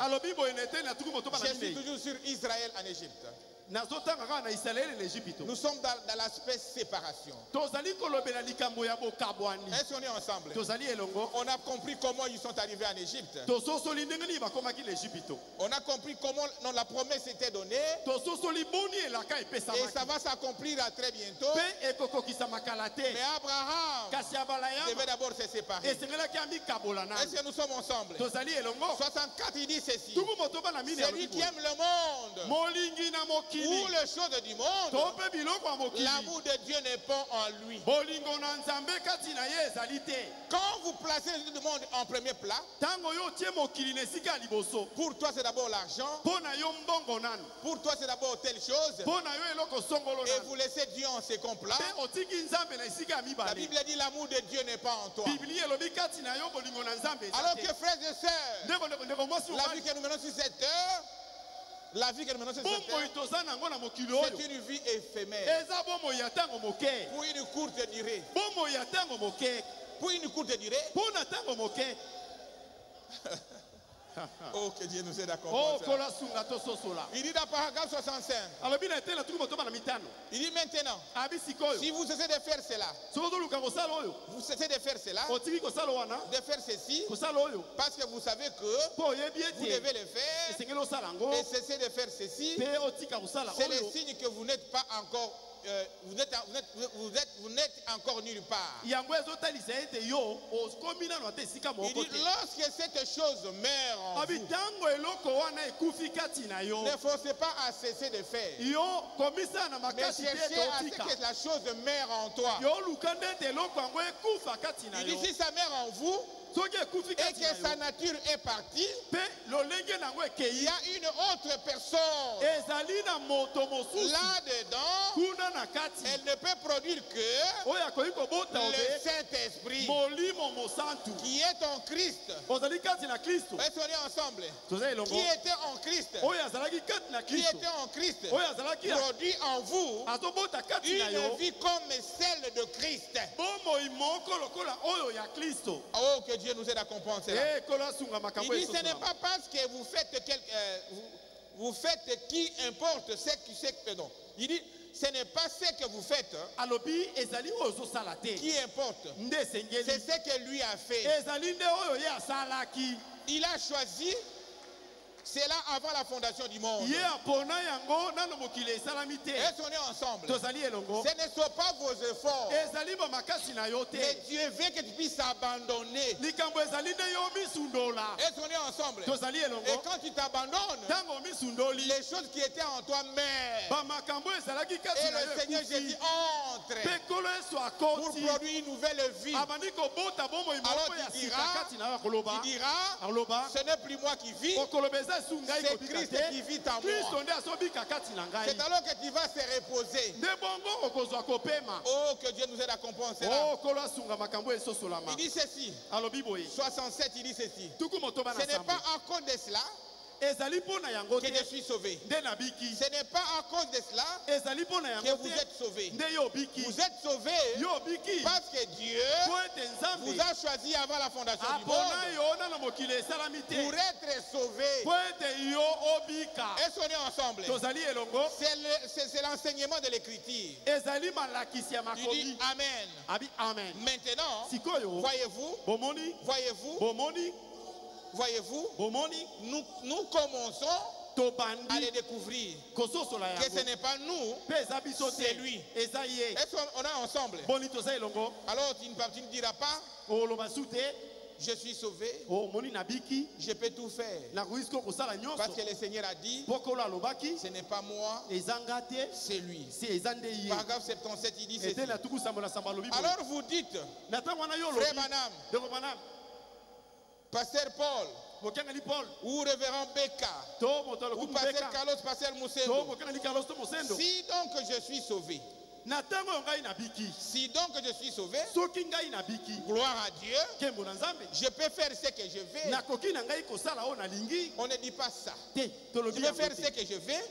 Je suis toujours sur Israël en Égypte. Nous sommes dans l'aspect séparation. Est-ce qu'on est ensemble? On a compris comment ils sont arrivés en Égypte. On a compris comment la promesse était donnée. Et ça va s'accomplir à très bientôt. Mais Abraham devait d'abord se séparer. Est-ce que nous sommes ensemble? 64, il dit ceci: celui qui aime le monde ou les choses du monde, l'amour de Dieu n'est pas en lui. Quand vous placez les choses du monde en premier plat, pour toi c'est d'abord l'argent, pour toi c'est d'abord telle chose, et vous laissez Dieu en second plat. La Bible dit l'amour de Dieu n'est pas en toi. Alors que frères et sœurs, la vie que nous menons sur cette terre, c'est une vie éphémère. Pour une courte durée. Pour une courte durée. Oh, que Dieu nous aide à comprendre ça. Il dit dans paragraphe 65. Il dit maintenant, si vous cessez de faire cela, vous cessez de faire cela, de faire ceci, parce que vous savez que vous devez le faire, et cessez de faire ceci, c'est le signe que vous n'êtes pas encore vous n'êtes encore nulle part. Il dit, lorsque cette chose meurt en vous, ne forcez pas à cesser de faire, mais cherchez à ce que la chose meure en toi. Il dit, si ça meurt en vous, et que sa nature est partie, il y a une autre personne là-dedans. Elle ne peut produire que le Saint-Esprit qui est en Christ. Est-ce qu'on est ensemble? Qui était en Christ? Qui était en Christ produit en vous une vie comme celle de Christ. Oh, que Dieu nous aide à comprendre cela. Il dit, ce n'est pas parce que vous faites qui importe ce qui c'est. Pardon. Il dit, ce n'est pas ce que vous faites qui importe. C'est ce que lui a fait. Il a choisi cela avant la fondation du monde. Est-ce qu'on est ensemble? Ce ne sont pas vos efforts. Mais Dieu veut que tu puisses abandonner. Est-ce qu'on est ensemble? Et quand tu t'abandonnes, les choses qui étaient en toi meurent. Et le Seigneur Jésus entre pour produire une nouvelle vie. Alors tu diras, ce n'est plus moi qui vis, c'est Christ qui vit en moi. C'est alors que tu vas se reposer. Oh, que Dieu nous aide à comprendre cela. Il dit ceci. 67, il dit ceci. Ce n'est pas à cause de cela que je suis sauvé. Ce n'est pas à cause de cela que vous êtes sauvés. Vous êtes sauvés parce que Dieu vous a choisi avant la fondation du monde pour être sauvés. Est-ce qu'on est ensemble? C'est l'enseignement de l'écriture. Il dit Amen. Maintenant, voyez-vous, nous commençons à les découvrir. Que ce n'est pas nous, c'est lui. Est-ce qu'on est ensemble? Alors tu ne diras pas, je suis sauvé, je peux tout faire. Parce que le Seigneur a dit, ce n'est pas moi, c'est lui. Paragraphe 77, il dit ceci. Alors vous dites, Frère Branham, Pasteur Paul, ou révérend Becca, ou Pasteur Carlos, Pasteur Moussendo, si donc je suis sauvé, gloire à Dieu, je peux faire ce que je veux. On ne dit pas ça. Je peux faire ce que je veux.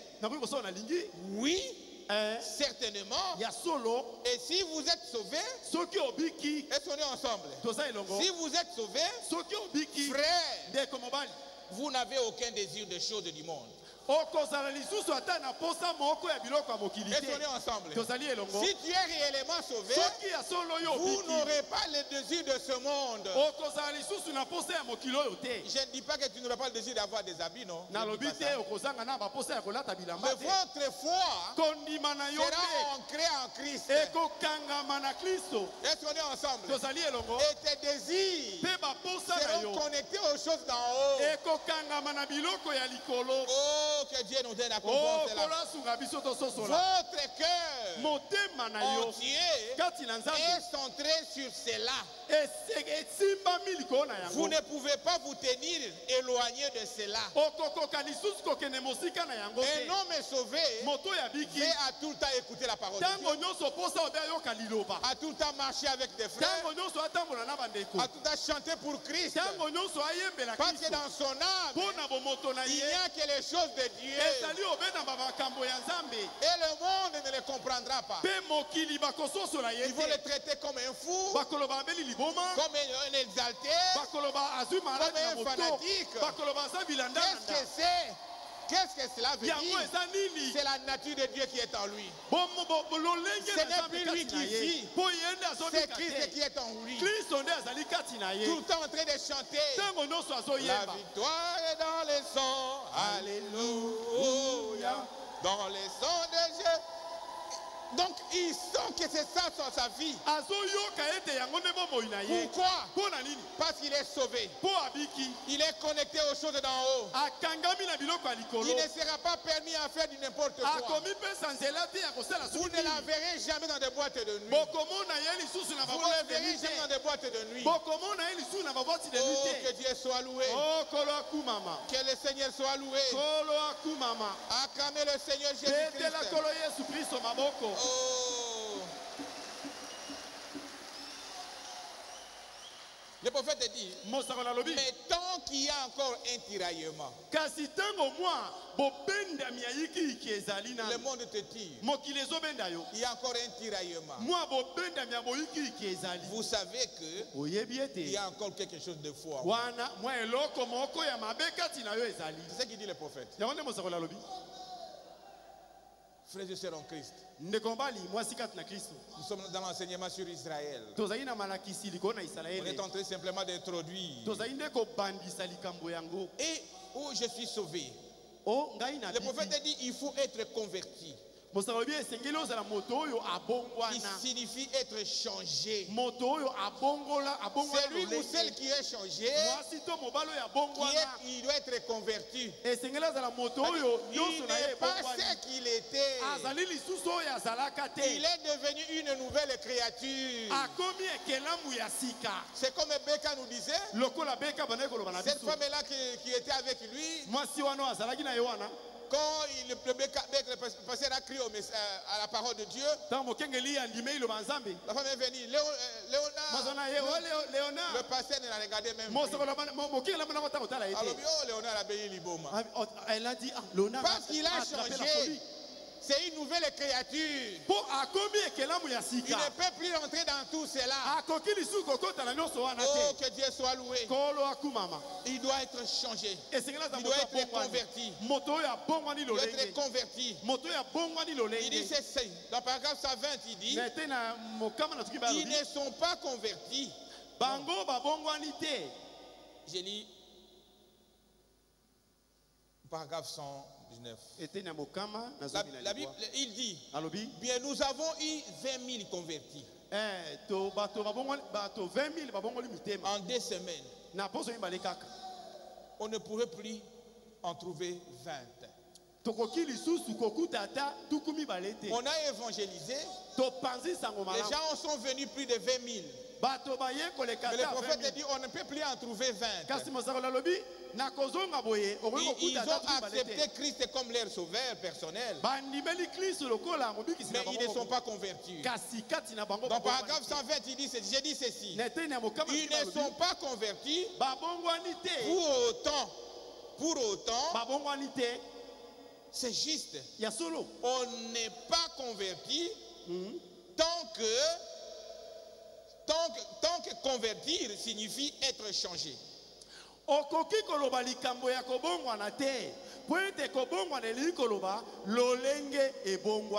Oui, certainement. Et si vous êtes sauvé, est-ce qu'on est ensemble? Si vous êtes sauvé, frère, vous n'avez aucun désir de choses du monde. Est-ce qu'on est ensemble? Si tu es réellement sauvé, vous n'aurez pas le désir de ce monde. Je ne dis pas que tu n'auras pas le désir d'avoir des habits, non? Mais votre foi sera ancrée en Christ. Est-ce qu'on est ensemble? Et tes désirs seront connectés aux choses d'en haut. Oh, que Dieu nous aide à comprendre cela. Votre cœur entier est centré sur cela. Vous ne pouvez pas vous tenir éloigné de cela. Un homme sauvé fait à tout le temps écouter la parole de Dieu, à tout le temps marcher avec des frères, à tout le temps chanter pour Christ, parce que dans son âme il n'y a que les choses de Dieu, et le monde ne le comprendra pas. Ils vont le traiter comme un fou, comme un exalté, comme un fanatique. Qu'est-ce que c'est? Qu'est-ce que cela veut dire? C'est la nature de Dieu qui est en lui. Ce n'est plus lui qui vit, c'est Christ qui est en lui. Tout le temps en train de chanter. La victoire est dans les sons. Alléluia. Dans les sons de Dieu. Donc que c'est ça sa vie. Pourquoi? Parce qu'il est sauvé. Il est connecté aux choses d'en haut. Il ne sera pas permis à faire du n'importe quoi. Vous ne la verrez jamais dans des boîtes de nuit. Vous ne la verrez jamais dans des boîtes de nuit. Oh, que Dieu soit loué. Que le Seigneur soit loué. Acclamez le Seigneur Jésus-Christ. Oh. Le prophète dit, mais tant qu'il y a encore un tiraillement, le monde te tire. Il y a encore un tiraillement. Vous savez qu'il y a encore quelque chose de faux. C'est ce qu'il dit le prophète. Frères et sœurs en Christ, nous sommes dans l'enseignement sur Israël. On est en train simplement d'introduire. Et où je suis sauvé. Le prophète dit il faut être converti. Qui signifie être changé. C'est lui ou celle qui est changé. Il doit être converti. Il n'est pas ce qu'il était. Il est devenu une nouvelle créature. C'est comme Becca nous disait. Cette femme-là qui était avec lui. Quand le pasteur a crié à la parole de Dieu, la femme est venue. Léonard, le pasteur ne la regardait même plus. Alors, Léonard a béni l'Iboma. Parce qu'il a changé. C'est une nouvelle créature. Il ne peut plus rentrer dans tout cela. Oh, que Dieu soit loué. Il doit être changé. Il doit être converti. Il doit être converti. Il dit ceci. Dans le paragraphe 120, il dit ils ne sont pas convertis. J'ai lu paragraphe 119. La Bible, il dit bien, nous avons eu 20 000 convertis en 2 semaines. On ne pourrait plus en trouver 20. On a évangélisé. Les gens sont venus plus de 20 000. Mais le prophète dit on ne peut plus en trouver 20. Ils ont accepté Christ comme leur sauveur personnel. Mais ils ne sont pas convertis. Dans paragraphe 120, il dit, j'ai dit ceci. Ils ne sont pas convertis. Pour autant, c'est juste. On n'est pas converti tant que convertir signifie être changé. Le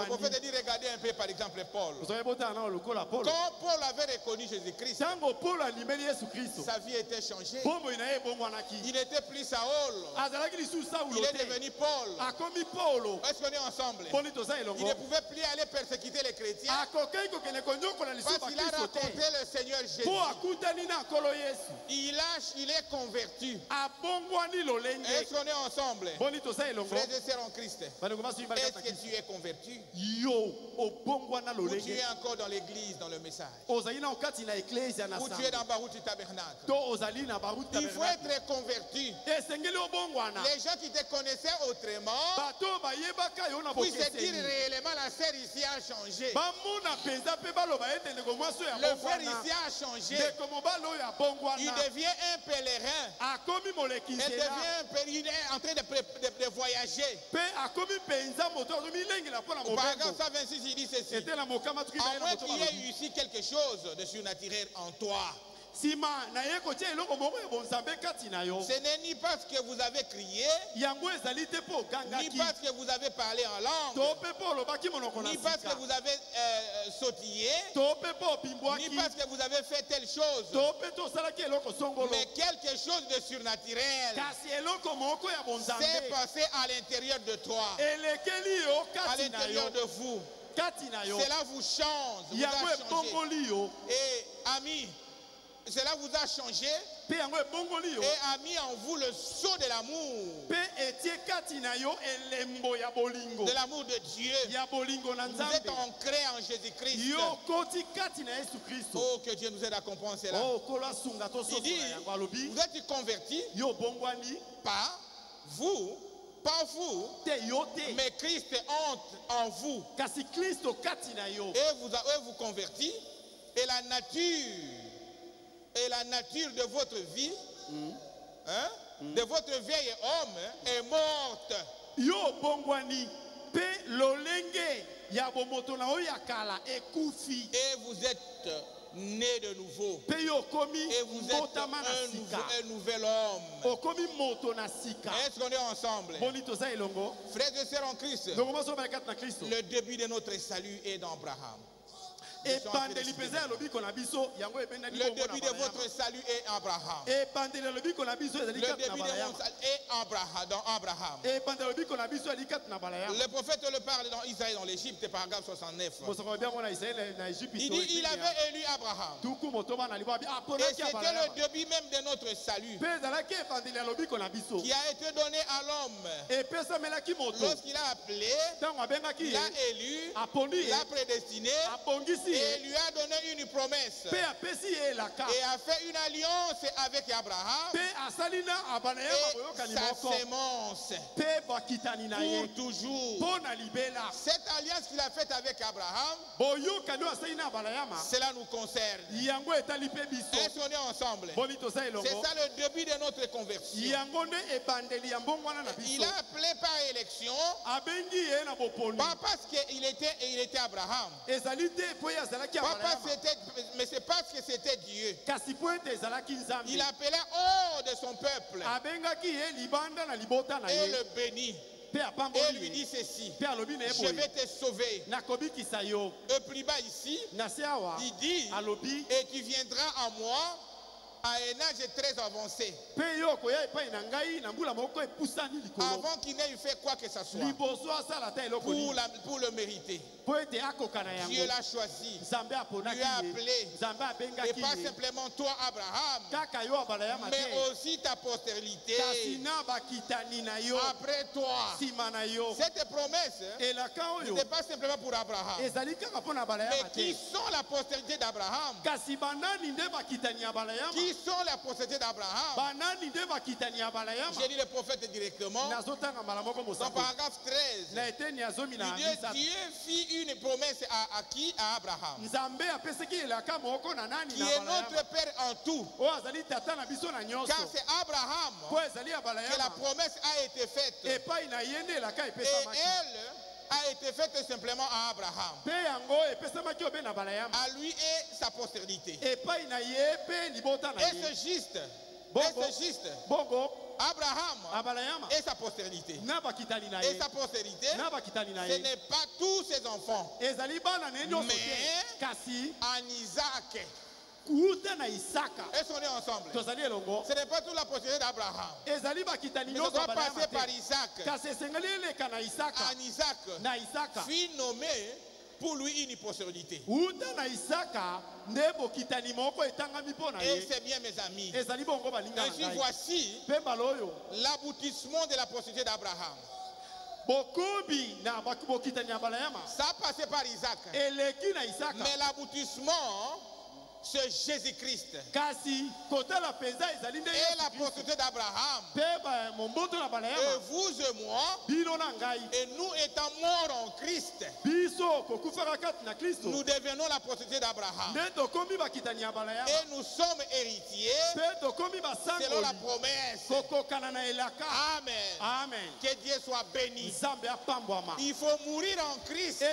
prophète dit, regardez un peu par exemple Paul. Quand Paul avait reconnu Jésus-Christ, sa vie était changée. Il n'était plus Saül. Il est devenu Paul. Est-ce qu'on est ensemble? Il ne pouvait plus aller persécuter les chrétiens parce qu'il a rencontré le Seigneur Jésus. Il est converti. Est-ce qu'on est ensemble? Frères et sœurs en Christ, est-ce que tu es converti? Ou tu es encore dans l'église, dans le message? Ou tu es dans Baruti Tabernacle? Il faut être converti. Les gens qui te connaissaient autrement puissent se dire réellement la sœur ici a changé. Le frère ici a changé. Il devient un pèlerin. Il est en train de voyager. Au paragraphe 126, il dit ceci. À moins qu'il y ait ici quelque chose de surnaturel en toi. Ce n'est ni parce que vous avez crié, ni parce que vous avez parlé en langue, ni parce que vous avez sautillé, ni parce que vous avez fait telle chose, mais quelque chose de surnaturel s'est passé à l'intérieur de toi, à l'intérieur de vous. cela vous change, vous a changé. Et amis, cela vous a changé et a mis en vous le sceau de l'amour. De l'amour de Dieu. Vous êtes ancrés en Jésus-Christ. Oh, que Dieu nous aide à comprendre cela. Il dit, vous êtes convertis par vous. Pas vous, mais Christ entre en vous. Et vous convertit. Et la nature de votre vie, de votre vieil homme, est morte. Et vous êtes né de nouveau. Et vous êtes un nouvel homme. Est-ce qu'on est ensemble? Frères et sœurs en Christ, le début de notre salut est dans Abraham. Le début de votre salut est Abraham. Le début de votre salut est dans Abraham. Le prophète le parle dans Isaïe dans l'Égypte, paragraphe 69. Il dit il avait élu Abraham. Et c'était le début même de notre salut qui a été donné à l'homme. Lorsqu'il a appelé, il a élu, il a prédestiné. Et lui a donné une promesse. Et a fait une alliance avec Abraham. Et sa sémence. Pour toujours. Cette alliance qu'il a faite avec Abraham, cela nous concerne. Est-ce qu'on est ensemble? C'est ça le début de notre conversion. Il a appelé par élection. Pas parce qu'il était Abraham. Mais c'est parce que c'était Dieu. Il appela hors de son peuple et le bénit. Et lui dit ceci: je vais te sauver. Et plus bas ici, il dit: et tu viendras à moi à un âge très avancé, avant qu'il n'ait fait quoi que ce soit pour le mériter. Dieu l'a choisi, lui a appelé, et pas simplement toi Abraham, mais aussi ta postérité après toi. Cette promesse n'était pas simplement pour Abraham, mais qui sont la postérité d'Abraham? Qui sont la postérité d'Abraham? J'ai dit le prophète directement dans paragraphe 13. Dieu fit une promesse à qui? À Abraham, qui est notre Père en tout. Car c'est Abraham que la promesse a été faite. Et elle a été faite simplement à Abraham, à lui et sa postérité. Et c'est juste. Abraham et sa postérité. Et sa postérité, ce n'est pas tous ses enfants, mais en Isaac. Est-ce qu'on est ensemble? Ce n'est pas toute la postérité d'Abraham, mais on doit passer par Isaac. En Isaac fut nommé pour lui une postérité. Et c'est bien, mes amis. Ainsi, voici l'aboutissement de la postérité d'Abraham. Ça a passé par Isaac, mais l'aboutissement, c'est Jésus-Christ. Et la postérité d'Abraham. Et vous et moi, et nous étant morts en Christ, nous devenons la postérité d'Abraham. Et nous sommes héritiers selon la promesse. Amen. Que Dieu soit béni. Il faut mourir en Christ.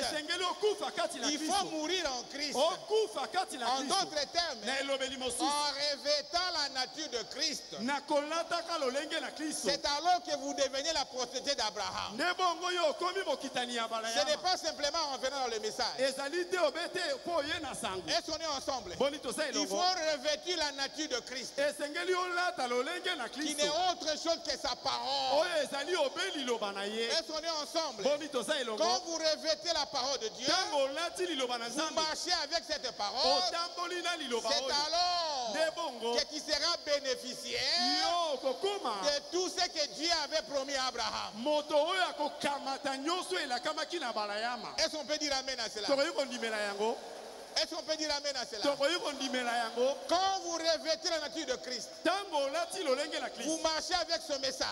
Il faut mourir en Christ. En d'autres ces termes, en revêtant la nature de Christ, c'est alors que vous devenez la postérité d'Abraham. Ce n'est pas simplement en venant dans le message. Est-ce qu'on est ensemble? Il faut revêtir la nature de Christ, qui n'est autre chose que sa parole. Est-ce qu'on est ensemble? Quand vous revêtez la parole de Dieu, vous marchez avec cette parole, c'est alors que tu seras bénéficiaire de tout ce que Dieu avait promis à Abraham. Est-ce qu'on peut dire amen à cela? Est-ce qu'on peut dire amen à cela? Quand vous revêtez la nature de Christ, vous marchez avec ce message,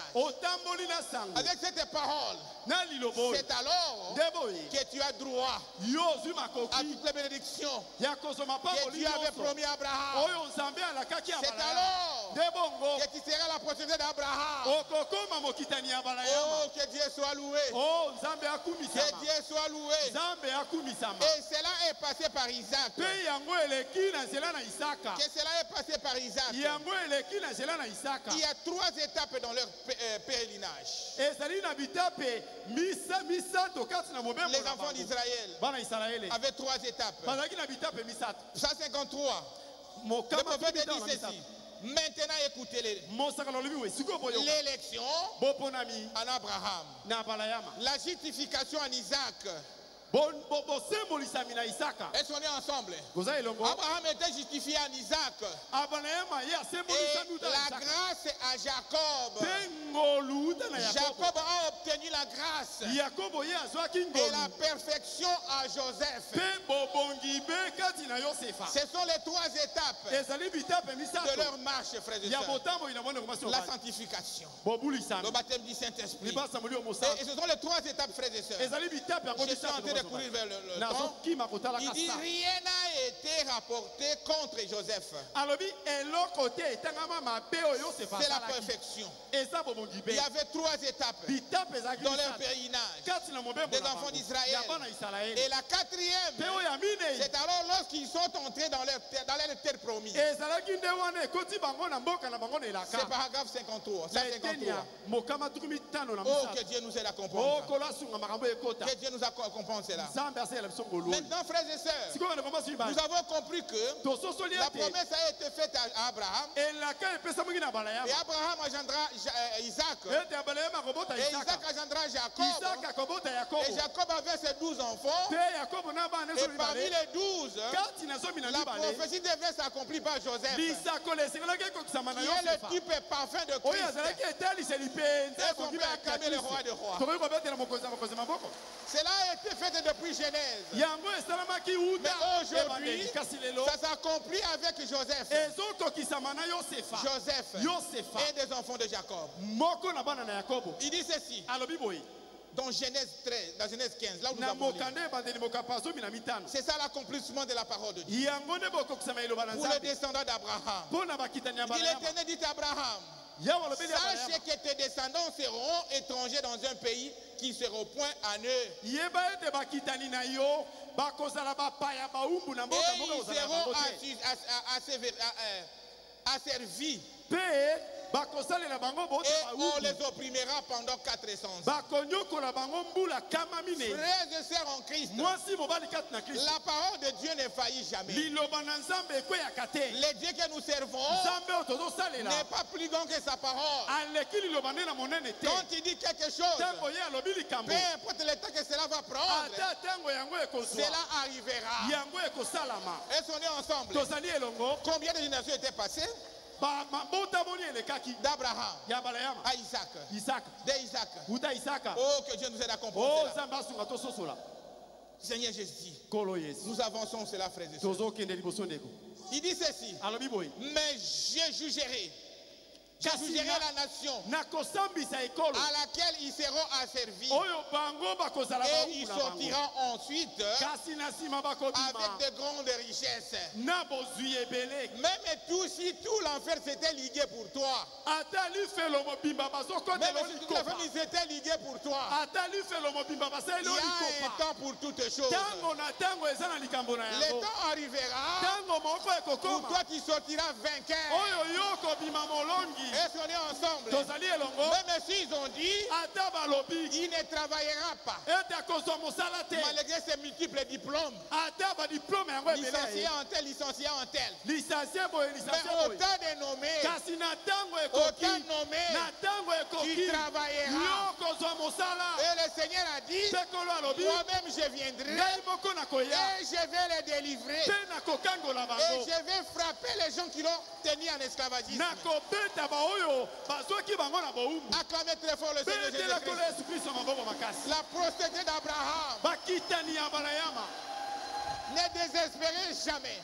avec cette parole, c'est alors que tu as droit à toutes les bénédictions que Dieu avait promis à Abraham. C'est alors que tu seras la postérité d'Abraham. Oh, que Dieu soit loué. Que Dieu soit loué. Et cela est passé par Isaac. Que cela est passé par Isaac. Il y a 3 étapes dans leur pèlerinage. Les enfants d'Israël avaient 3 étapes. 153. Le prophète dit ceci. Maintenant, écoutez-les. L'élection en Abraham. La justification en Isaac. Est-ce qu'on est ensemble? Abraham était justifié en Isaac. Et la grâce à Jacob. Jacob a obtenu la grâce. Et la perfection à Joseph. Ce sont les 3 étapes de leur marche, frères et sœurs. La sanctification, le baptême du Saint-Esprit. Et ce sont les 3 étapes, frères et sœurs. Je suis en train de courir vers le temps. Il dit rien n'a été rapporté contre Joseph. C'est la perfection. Il y avait 3 étapes dans leur pèlerinage des enfants d'Israël. Et la 4e, c'est alors lorsqu'ils sont entrés dans leur terre promise. C'est paragraphe 53. Oh, que Dieu nous aide à comprendre. Que Dieu nous comprendre cela. Maintenant, frères et sœurs, nous avons compris que la promesse a été faite à Abraham. Et Abraham engendra Isaac. Et Isaac engendra Jacob. Et Jacob avait ses 12 enfants. Et parmi les 12, la prophétie devait s'accomplir par Joseph, qui est le type parfait de Christ. Est-ce qu'on peut acclamer le roi des rois? Cela a été fait depuis Genèse. Mais aujourd'hui, ça s'accomplit avec Joseph. Joseph et des enfants de Jacob. Il dit ceci. Dans Genèse 13, dans Genèse 15, là où nous avons lu. C'est ça l'accomplissement de la parole de Dieu. Pour les descendants d'Abraham. L'Éternel dit à Abraham, sache que tes descendants seront étrangers dans un pays qui ne sera point à eux. Et ils seront asservis. Et on les opprimera pendant 400 ans. Frères et sœurs en Christ, la parole de Dieu ne faillit jamais. Le Dieu que nous servons n'est pas plus grand que sa parole. Quand il dit quelque chose, peu importe le temps que cela va prendre, cela arrivera. Est-ce qu'on est ensemble? Combien de générations étaient passées? D'Abraham à Isaac. D'Isaac. Oh, que Dieu nous aide à comprendre cela. Seigneur Jésus, nous avançons cela, frères et sœurs. Il dit ceci. Mais je jugerai je gérerai la nation à laquelle ils seront asservis. Et ils sortiront ensuite avec de grandes richesses. Même tout si tout l'enfer s'était ligué pour toi. Même si toute la famille s'était liguée pour toi. Il y a un temps pour toutes choses. Le temps arrivera où toi tu sortiras vainqueur. Est-ce qu'on est ensemble? Même s'ils ont dit, il ne travaillera pas. Malgré ses multiples diplômes. Licencié en tel, licencié en tel. Mais autant de nommés, tu travailleras. Et le Seigneur a dit, moi-même je viendrai et je vais les délivrer. Et je vais frapper les gens qui l'ont tenu en esclavagisme. Acclamez très fort le Seigneur Jésus-Christ. La prospérité d'Abraham. Ne désespérez jamais.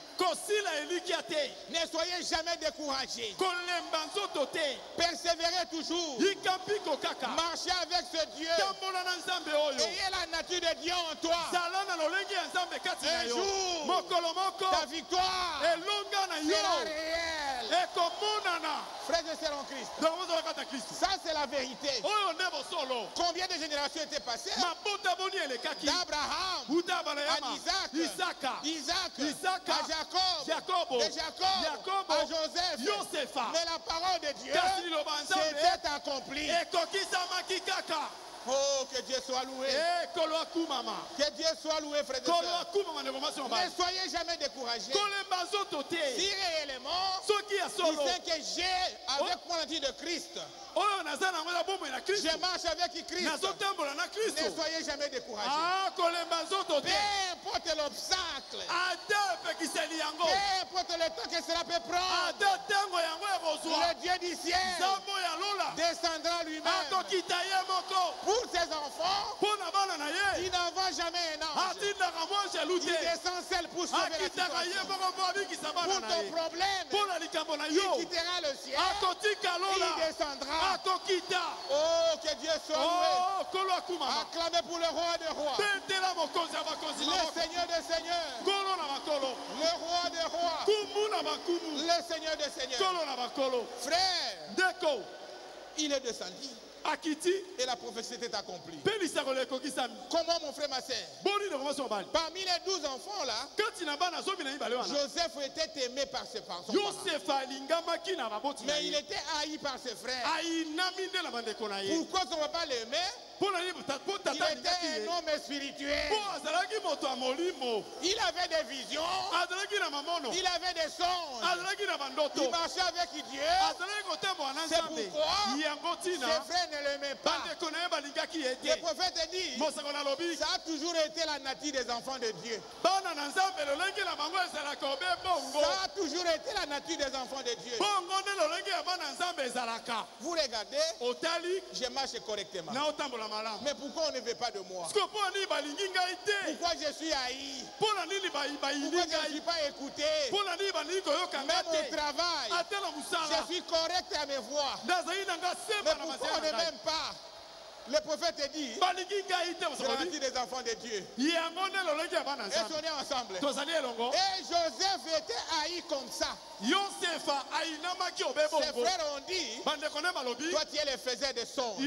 Ne soyez jamais découragés. Persévérez toujours. Marchez avec ce Dieu. Ayez la nature de Dieu en toi. Un jour, ta victoire sera réelle. Frères et sœurs en Christ. Ça c'est la vérité. Combien de générations étaient passées? D'Abraham à Isaac, à Jacob, à Joseph. Mais la parole de Dieu s'était accomplie. Oh, que Dieu soit loué. Que Dieu soit loué, frère et sœurs. Ne soyez jamais découragés. Si réellement, il sait que j'ai avec moi la vie de Christ. Je marche avec Christ. Ne soyez jamais découragés. Peu importe l'obstacle. Peu importe le temps que cela peut prendre. Le Dieu du ciel descendra lui-même. Pour ses enfants, il n'envoie jamais un ange. Il descend seul pour sauver la situation. Pour ton problème, il quittera le ciel. Il descendra. Oh, que Dieu soit loué. Acclamez pour le roi des rois. Le Seigneur des seigneurs. Le roi des rois. Le Seigneur des seigneurs. Frère, il est descendu. Et la prophétie était accomplie. Comment mon frère, ma soeur? Parmi les 12 enfants là, Joseph était aimé par ses parents. Mais il était haï par ses frères. Pourquoi son papa l'aimait? Il était un homme spirituel. Il avait des visions. Il avait des songes. Il marchait avec Dieu. C'est pourquoi ses frères ne l'aimaient pas. Le prophète dit, ça a toujours été la nature des enfants de Dieu. Ça a toujours été la nature des enfants de Dieu. Vous regardez, je marche correctement. Mais pourquoi on ne veut pas de moi? Pourquoi je suis haï? Pourquoi je ne suis pas écouté? Même au travail, je suis correct à mes voix. Mais pourquoi on ne m'aime pas? Le prophète dit, c'est la nature des enfants de Dieu. Est-ce qu'on est ensemble? Et Joseph était haï comme ça. Ses frères ont dit, toi tu es le faiseur de songes.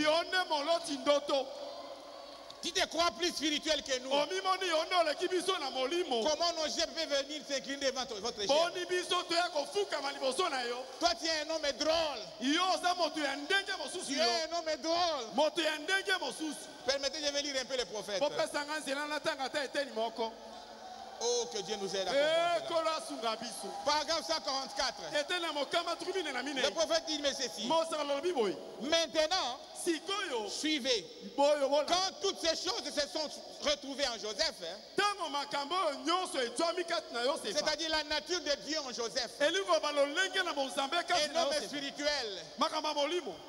Tu te crois plus spirituel que nous. Comment nos chefs peuvent venir s'incliner devant votre chef? Toi tu es un homme drôle. Tu es un homme drôle. Permettez, je vais lire un peu le prophète. Oh, que Dieu nous aide à comprendre. Paragraphe 144. Le prophète dit mais ceci. Maintenant, suivez. Quand toutes ces choses se sont retrouvées en Joseph, c'est-à-dire la nature de Dieu en Joseph, un homme spirituel,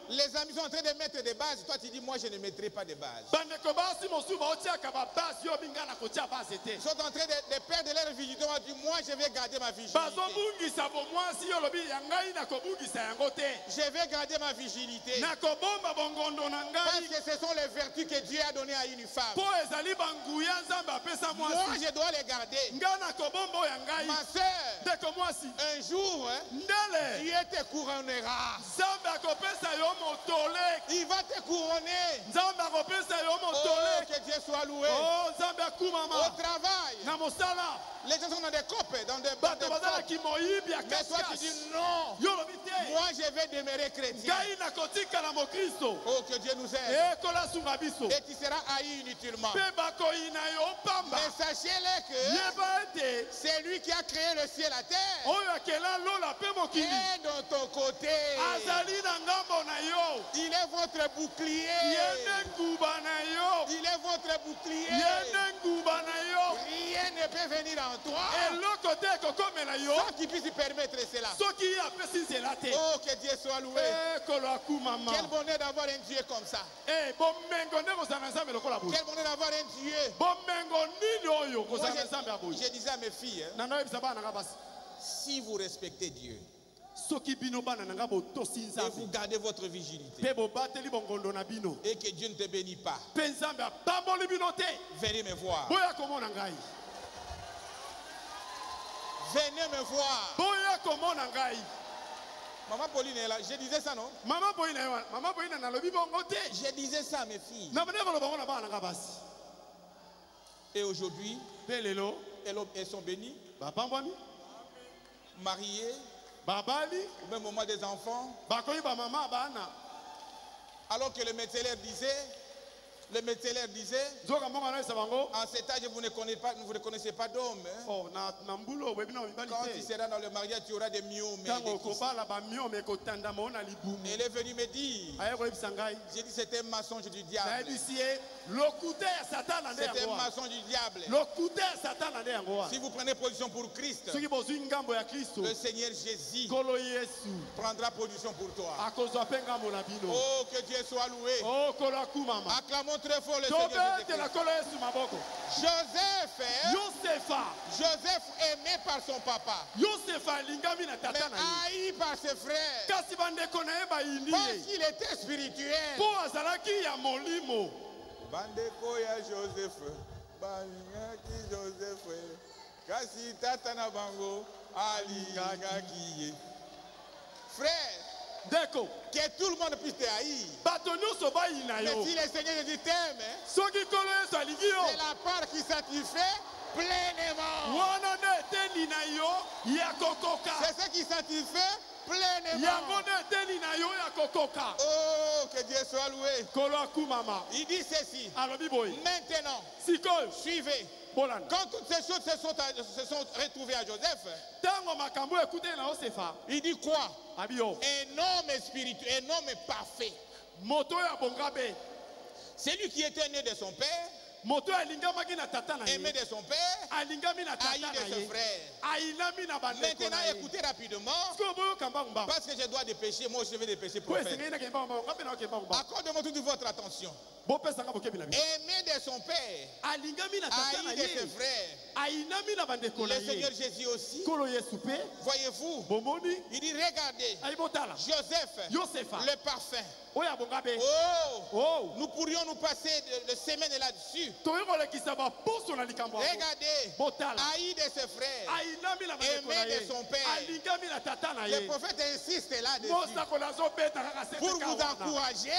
les amis sont en train de mettre des bases. Toi, tu dis, moi, je ne mettrai pas de bases. Ils sont en train de perdre leur vigilité. Moi, je vais garder ma vigilité. Je vais garder ma vigilité. Parce que ce sont les vertus que Dieu a données à une femme. Moi, je dois les garder. Ma soeur, un jour, Dieu te couronnera. Il va te couronner. Oh, que Dieu soit loué. Au travail, les gens sont dans des copes, dans des bandes. Mais toi, tu dis non. Moi, je vais demeurer chrétien. Oh, que Dieu nous aide. Et tu seras haï inutilement. Mais sachez-le que c'est lui qui a créé le ciel et la terre. Et de ton côté, il est votre bouclier. Il est votre bouclier. Rien ne peut venir en toi sans qu'il puisse permettre cela. Oh, que Dieu soit loué. Quel bonheur d'avoir un Dieu comme ça. Quel bonheur d'avoir un Dieu. Je disais à mes filles, si vous respectez Dieu et vous gardez votre vigilité et que Dieu ne te bénit pas, venez me voir. Venez me voir. Maman Pauline est là. Je disais ça, non? Je disais ça à mes filles. Et aujourd'hui, elles sont bénies, mariées, au même moment des enfants. Alors que le médecin leur disait, en cet âge, vous ne connaissez pas d'homme. Quand tu seras dans le mariage, tu auras des myomes. Elle est venue me dire, j'ai dit c'était un mensonge du diable. C'est un mensonge du diable. Si vous prenez position pour Christ, le Seigneur Jésus prendra position pour toi. Oh, que Dieu soit loué. Acclamons très fort le Seigneur Jésus. Joseph aimé par son papa, mais haï par ses frères, parce qu'il était spirituel. Bandeko ya Joseph, balingaki Joseph, kasi tata na bango alingaki. Frère, que tout le monde puisse te haïr. Mais si le Seigneur Jésus t'aime, c'est la part qui satisfait pleinement. C'est ce qui satisfait pleinement. Oh, que Dieu soit loué. Il dit ceci. Maintenant, suivez. Quand toutes ces choses se sont retrouvées à Joseph, il dit quoi? Un homme spirituel, un homme parfait. C'est lui qui était né de son père, aimé de son père, haï de ses frères. Maintenant, écoutez rapidement, parce que je dois dépêcher, moi je vais dépêcher prophète. Accordez-moi toute votre attention. Aimé de son père, haï de ses frères, le Seigneur Jésus aussi. Voyez-vous, il dit regardez, Joseph, le parfum. Oh, nous pourrions nous passer de semaine là-dessus. Regardez, haï de ses frères, aimé de son père. Le prophète insiste là-dessus pour vous encourager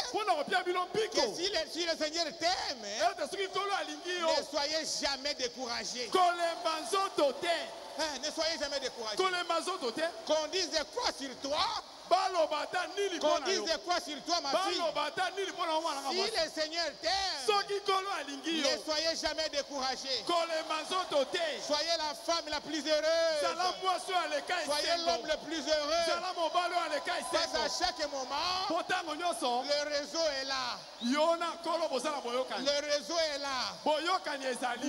que si le Seigneur t'aime, ne soyez jamais découragés. Ne soyez jamais découragés. Qu'on dise de quoi sur toi, Qu'on dise de quoi sur toi, ma fille? Si le Seigneur t'aime, ne soyez jamais découragés. Soyez la femme la plus heureuse. Soyez l'homme le plus heureux. Parce à chaque moment, le réseau est là. Le réseau est là. Vous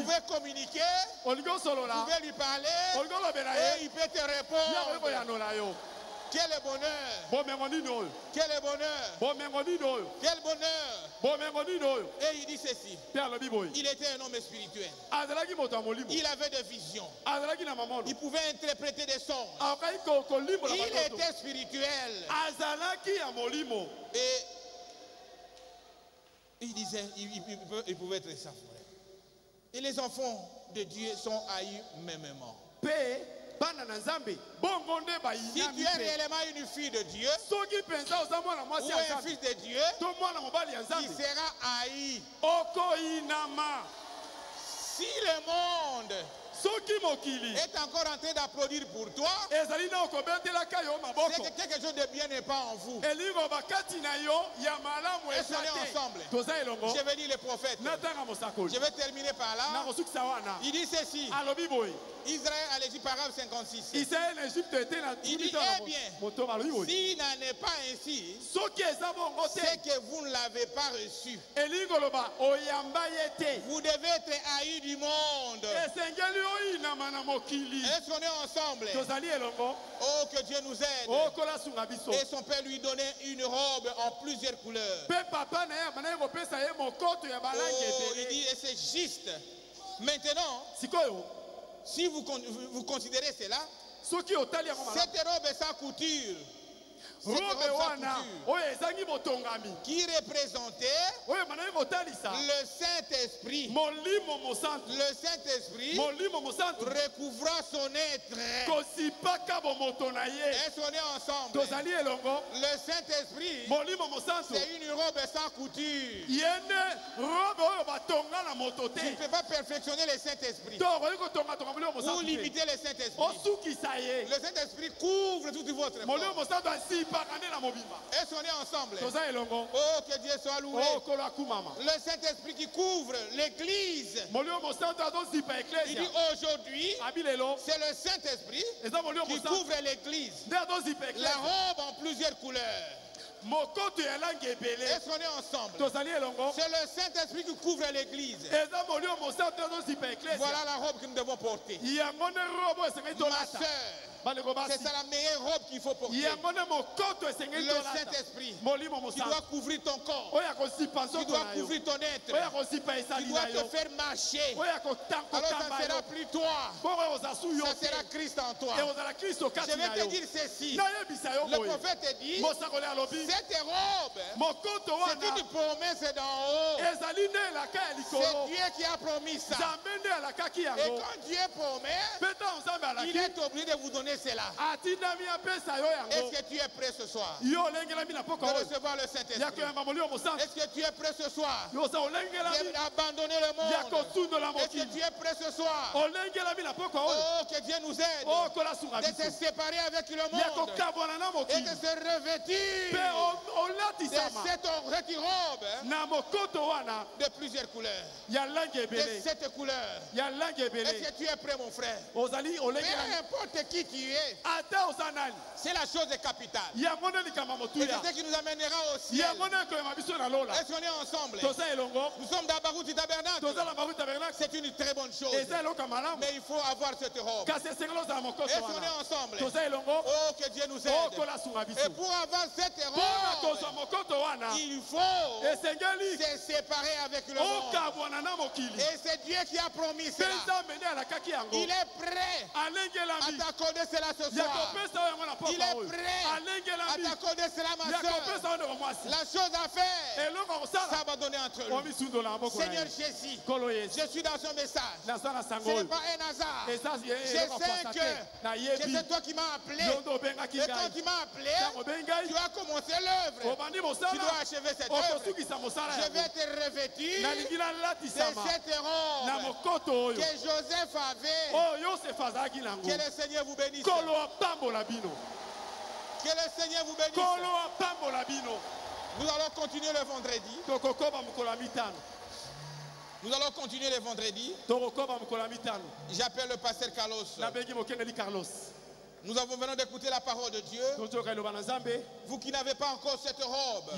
pouvez communiquer, vous pouvez lui parler, et il peut te répondre. Quel est bonheur! Quel est bonheur! Quel bonheur! Et il dit ceci. Il était un homme spirituel. Il avait des visions. Il pouvait interpréter des sons. Il était spirituel. Et il disait, il pouvait être sa frère. Et les enfants de Dieu sont haïs mêmement. Si tu es réellement une fille de Dieu ou un fils de Dieu, il sera haï. Si le monde est encore en train d'applaudir pour toi, c'est que quelque chose de bien n'est pas en vous. Et soyez ensemble. Je vais lire le prophète. Je vais terminer par là. Il dit ceci. Israël à l'Égypte, paragraphe 56. Il dit, eh bien, s'il n'en est pas ainsi, c'est que vous ne l'avez pas reçu. Vous devez être haïs du monde. Est-ce qu'on est ensemble? Oh, que Dieu nous aide. Et son père lui donnait une robe en plusieurs couleurs. Oh, il dit, et c'est juste. Maintenant, si vous considérez cela, cette robe est sans couture. Qui représentait le Saint-Esprit. Le Saint-Esprit recouvra son être. Est-ce qu'on est ensemble? Le Saint-Esprit, c'est une robe sans couture. Tu ne peux pas perfectionner le Saint-Esprit ou limiter le Saint-Esprit. Le Saint-Esprit couvre tout votre corps. Est-ce qu'on est ensemble? Oh, que Dieu soit loué. Le Saint-Esprit qui couvre l'église. Il dit aujourd'hui, c'est le Saint-Esprit qui couvre l'église. La robe en plusieurs couleurs. Est-ce qu'on est ensemble? C'est le Saint-Esprit qui couvre l'église. Voilà la robe que nous devons porter. Ma soeur, c'est ça la meilleure robe qu'il faut porter. Le Saint-Esprit qui doit couvrir ton corps, qui doit couvrir ton être, qui doit te faire marcher. Alors ça ne sera plus toi, ça sera Christ en toi. Je vais te dire ceci. Le prophète dit, cette robe, c'est une promesse d'en haut. C'est Dieu qui a promis ça. Et quand Dieu promet, il est obligé de vous donner cela. Est-ce que tu es prêt ce soir de recevoir le Saint-Esprit? Est-ce que tu es prêt ce soir d'abandonner le monde? Est-ce que tu es prêt ce soir? Oh, que Dieu nous aide de se séparer avec le monde et de se revêtir de cette robe de plusieurs couleurs, de cette couleur. Est-ce que tu es prêt, mon frère? Peu importe qui tu es, c'est la chose capitale. Et c'est ce qui nous amènera au ciel. Est-ce qu'on est ensemble? Nous sommes d'Abarouti Tabernacle. C'est une très bonne chose. Mais il faut avoir cette robe. Est-ce qu'on est ensemble? Oh, que Dieu nous aide. Et pour avoir cette robe, il faut se séparer avec le monde. Et c'est Dieu qui a promis cela. Il est prêt à t'accorder cela ce soir. Il est prêt à t'accorder cela, ma soeur. La chose à faire, ça va donner entre nous. Seigneur Jésus, je suis dans ce message. Ce n'est pas un hasard. Je sais que c'est toi qui m'as appelé. Et quand tu m'as appelé, tu as commencé l'œuvre. Tu dois achever cette œuvre. Je vais te revêtir de cette robe que Joseph avait. Que le Seigneur vous bénisse. Que le Seigneur vous bénisse. Nous allons continuer le vendredi. Nous allons continuer le vendredi. J'appelle le pasteur Carlos. Nous avons venons d'écouter la parole de Dieu. Vous qui n'avez pas encore cette robe,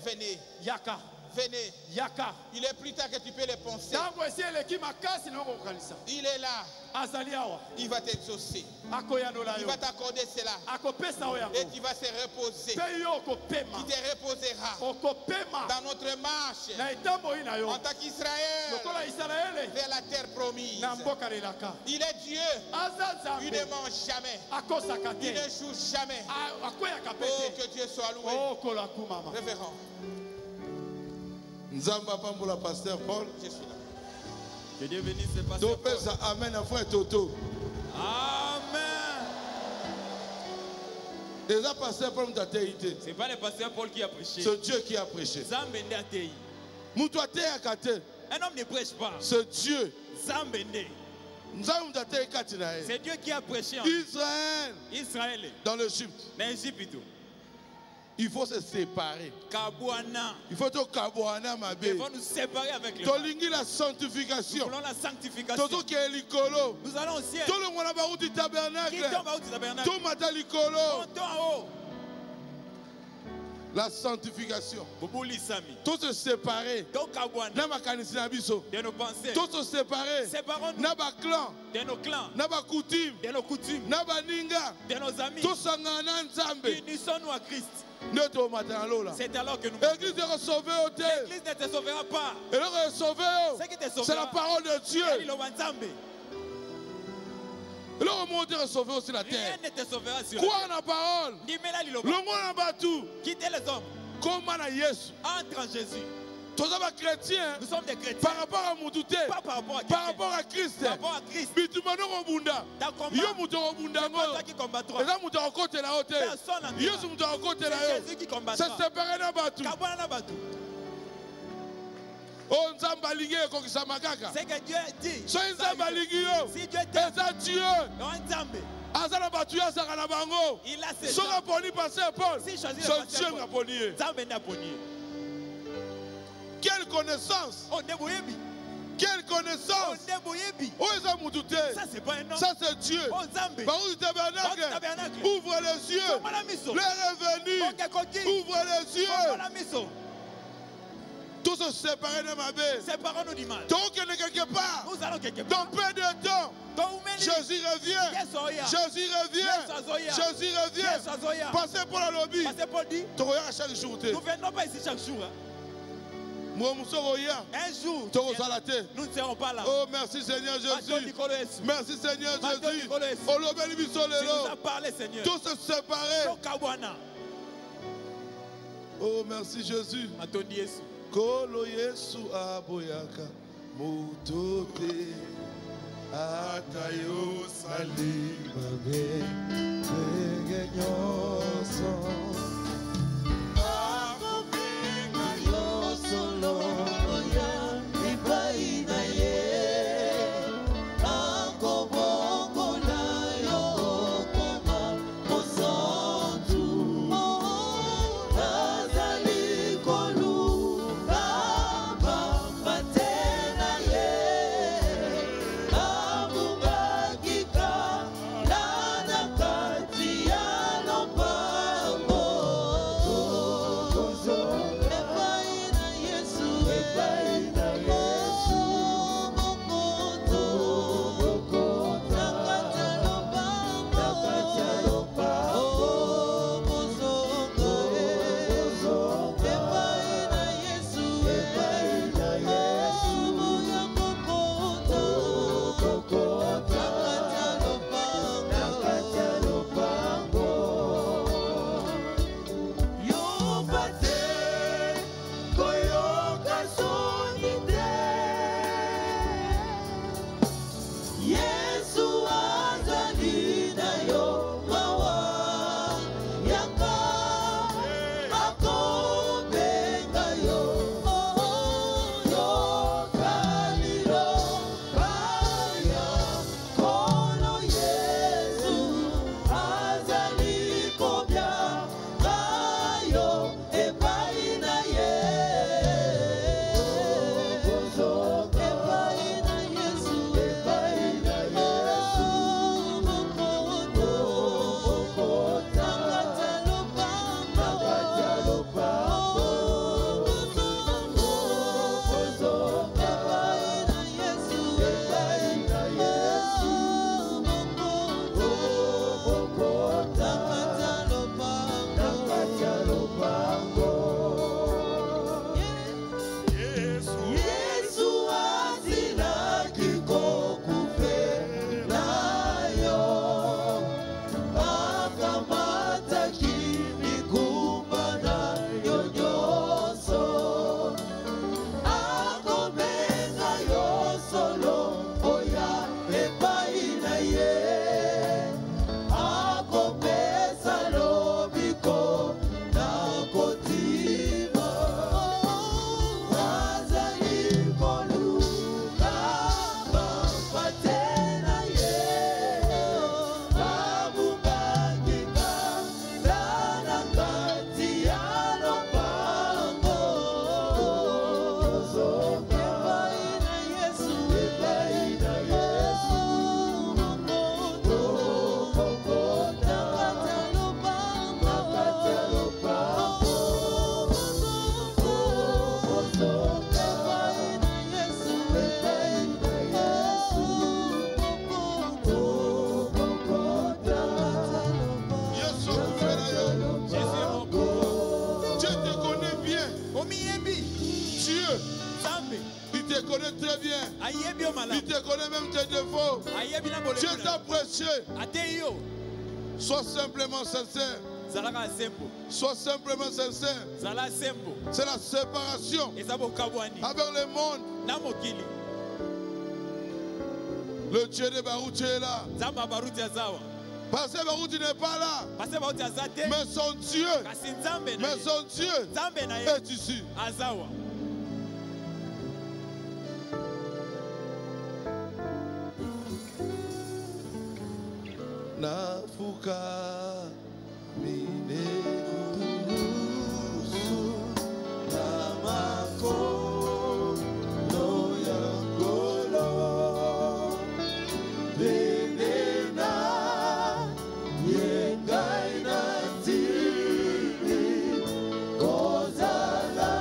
venez. Venez. Il est plus tard que tu peux les penser. Il est là. Il va t'exaucer. Il va t'accorder cela. Et tu vas se reposer. Tu te reposeras dans notre marche en tant qu'Israël vers la terre promise. Il est Dieu. Il ne mange jamais. Il ne joue jamais. Oh, que Dieu soit loué. Révérend. Nzamba Pambola, pasteur Paul. Je suis là. Que Dieu bénisse le pasteur Paul. Amen, frère Toto. Amen. Déjà pasteur Paul m'a été. C'est pas le pasteur Paul qui a prêché. C'est Dieu qui a prêché. Zambende a tei. Un homme ne prêche pas. C'est Dieu. Zambende. C'est Dieu qui a prêché en Israël. Dans l'Égypte. Il faut se séparer. Il faut que Kabouana Il faut nous séparer avec le la sanctification. Nous voulons la sanctification. Nous allons au ciel. La sanctification. Tout se séparer. De nos pensées. Tout se séparer. Séparons-nous. De nos clans. De nos coutumes. De nos amis. Unissons-nous à Christ. C'est alors que nous. L'église ne te sauvera pas. C'est la parole de Dieu. Et le monde te sauvera aussi la terre. Rien ne te sauvera sur quoi la parole? Le monde quittez les hommes. Comment entre en Jésus. Nous sommes des chrétiens. Par rapport à Moutoute. Par rapport à Christ. Par rapport à Christ. C'est que Dieu dit. Si Dieu Dieu. Il a ses Quelle connaissance! Quelle connaissance! Ça c'est pas un homme. Ça c'est Dieu. Ouvre les yeux. Les revenus. Ouvre les yeux. Tous se séparer de ma belle. Séparons-nous du mal. Donc il est quelque part. Nous allons quelque part. Dans peu de temps. Jésus revient. Jésus revient. Jésus revient. Passez pour la lobby. Passez pour dire. Tu regardes chaque jour. Nous ne venons pas ici chaque jour. Un jour, nous ne serons pas là. Oh, merci Seigneur Jésus. Merci Seigneur Jésus. Tu nous as parlé, Seigneur. Tous se séparer. Oh, merci Jésus. Kolo Yesu aboyaka mutote atayo salibabe begenyoso akopinga yoso loya ibaina ye akobongo na yo koma mosantu azali kolu Il te connaît même tes défauts. Dieu t'a prêché. Sois simplement sincère. Sois simplement sincère. C'est la séparation avec le monde. Le Dieu de Baruti est là. Parce que Baruti n'est pas là. Mais son Dieu est ici. Nafuka minegusu namako noyangolo benena yengaina tini kozala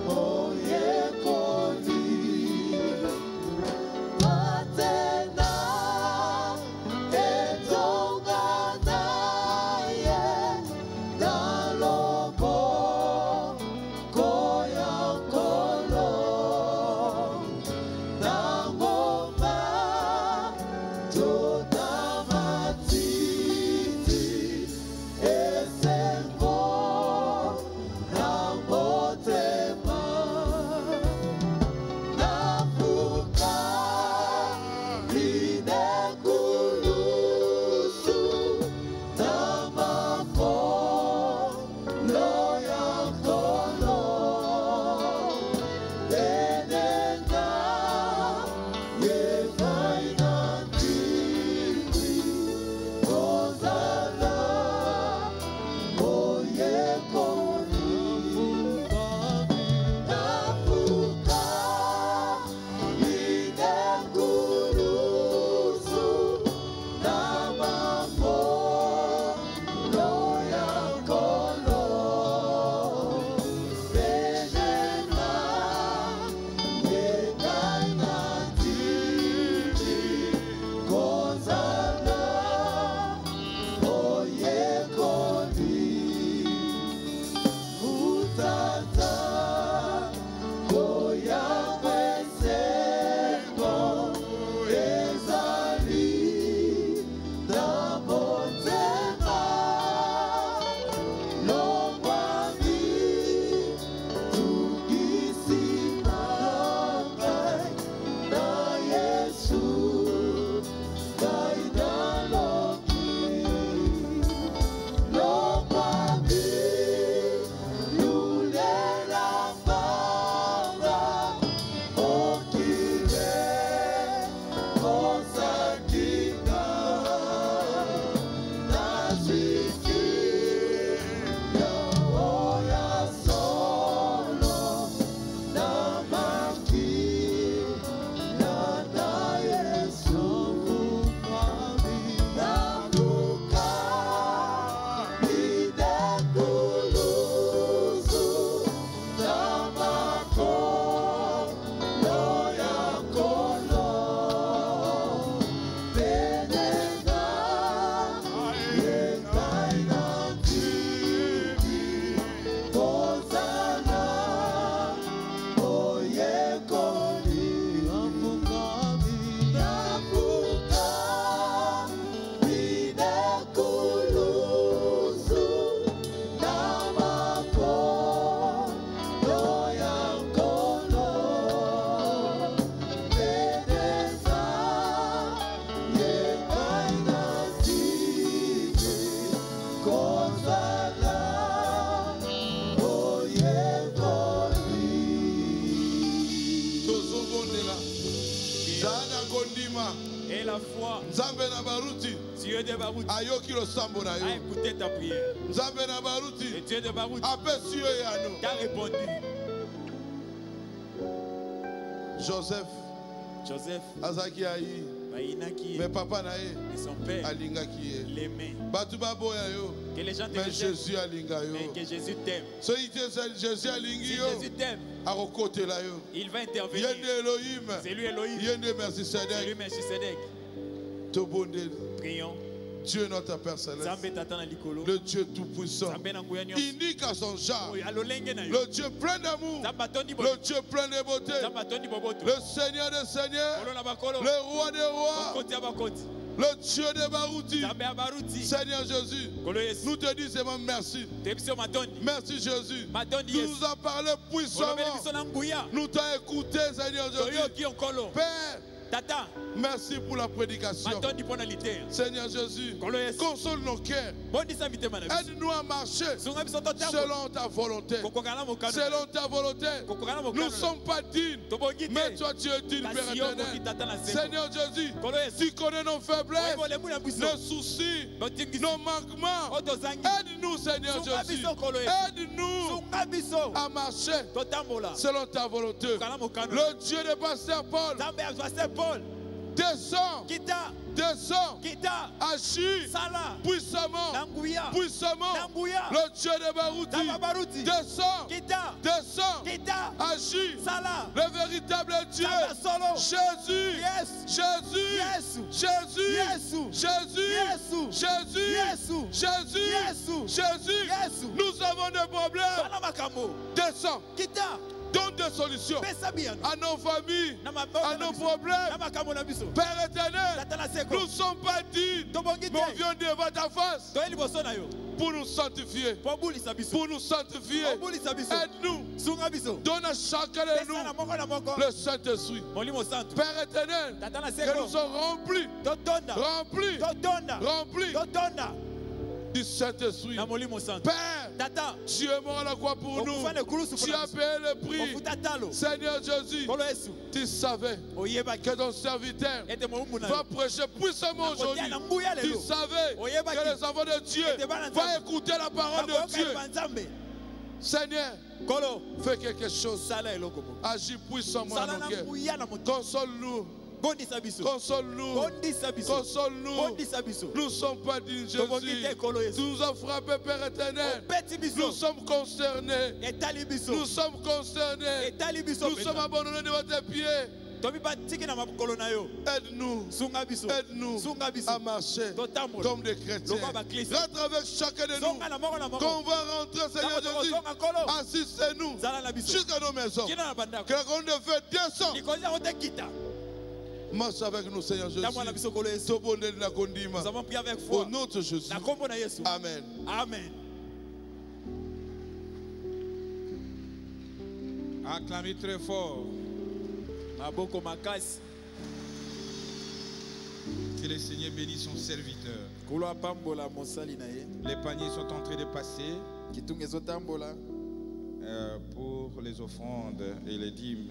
oyekoli patena Et la foi. Dieu de Baruti a écouté ta prière. Et Dieu de Baruti t'a répondu. Joseph Azaki Aïe. Mais papa nae, son père l'aimait. Que les gens te mais Jésus mais que Jésus t'aime. Jésus t'aime, il va intervenir. C'est lui Elohim. C'est lui Melchisedec. Prions. Dieu notre Père Céleste, le Dieu Tout-Puissant, unique à son genre, le Dieu plein d'amour, le Dieu plein de beauté, le Seigneur des Seigneurs, le Roi des Rois, le Dieu de Barouti. Seigneur Jésus, nous te disons merci. Merci Jésus. Tu nous as parlé puissamment. Nous t'avons écouté, Seigneur Jésus. Père, Tata, merci pour la prédication. Seigneur Jésus, console nos cœurs. Aide-nous à marcher selon ta volonté. Selon ta volonté. Nous ne sommes pas dignes, mais toi tu es digne, Père éternel. Seigneur Jésus, tu connais nos faiblesses, nos soucis, nos manquements. Aide-nous, Seigneur Jésus. Aide-nous à marcher selon ta volonté. Le Dieu de Pasteur Paul, descends, agis puissamment, le Dieu de Barouti, descends, agis, le véritable Dieu, Jésus, nous avons des problèmes, descends. Donne des solutions à nos familles, à nos problèmes. Père éternel, nous ne sommes pas dignes, mais on vient devant ta face pour nous sanctifier. Aide-nous. Donne à chacun de nous le Saint-Esprit. Père éternel, que nous sommes remplis du Saint-Esprit. Père, tu es mort à la croix pour nous. Tu as payé le prix. Seigneur Jésus, tu savais que ton serviteur va prêcher puissamment aujourd'hui. Tu savais que les enfants de Dieu vont écouter la parole de Dieu. Seigneur, fais quelque chose. Agis puissamment dans nos cœurs. Console-nous. Console-nous. Nous ne sommes pas dignes, Jésus. Tu nous as frappés, Père éternel. Nous sommes concernés. Nous sommes abandonnés devant tes pieds. Aide-nous à marcher comme des chrétiens. Rentre avec chacun de nous. Quand on va rentrer, Seigneur Jésus, assistez-nous jusqu'à nos maisons. Que qu'on devait descendre. Marche avec nous, Seigneur Jésus. Nous avons prié avec foi. Au nom de Jésus. Amen. Amen. Acclamez très fort. Que le Seigneur bénisse son serviteur. Les paniers sont en train de passer pour les offrandes et les dîmes.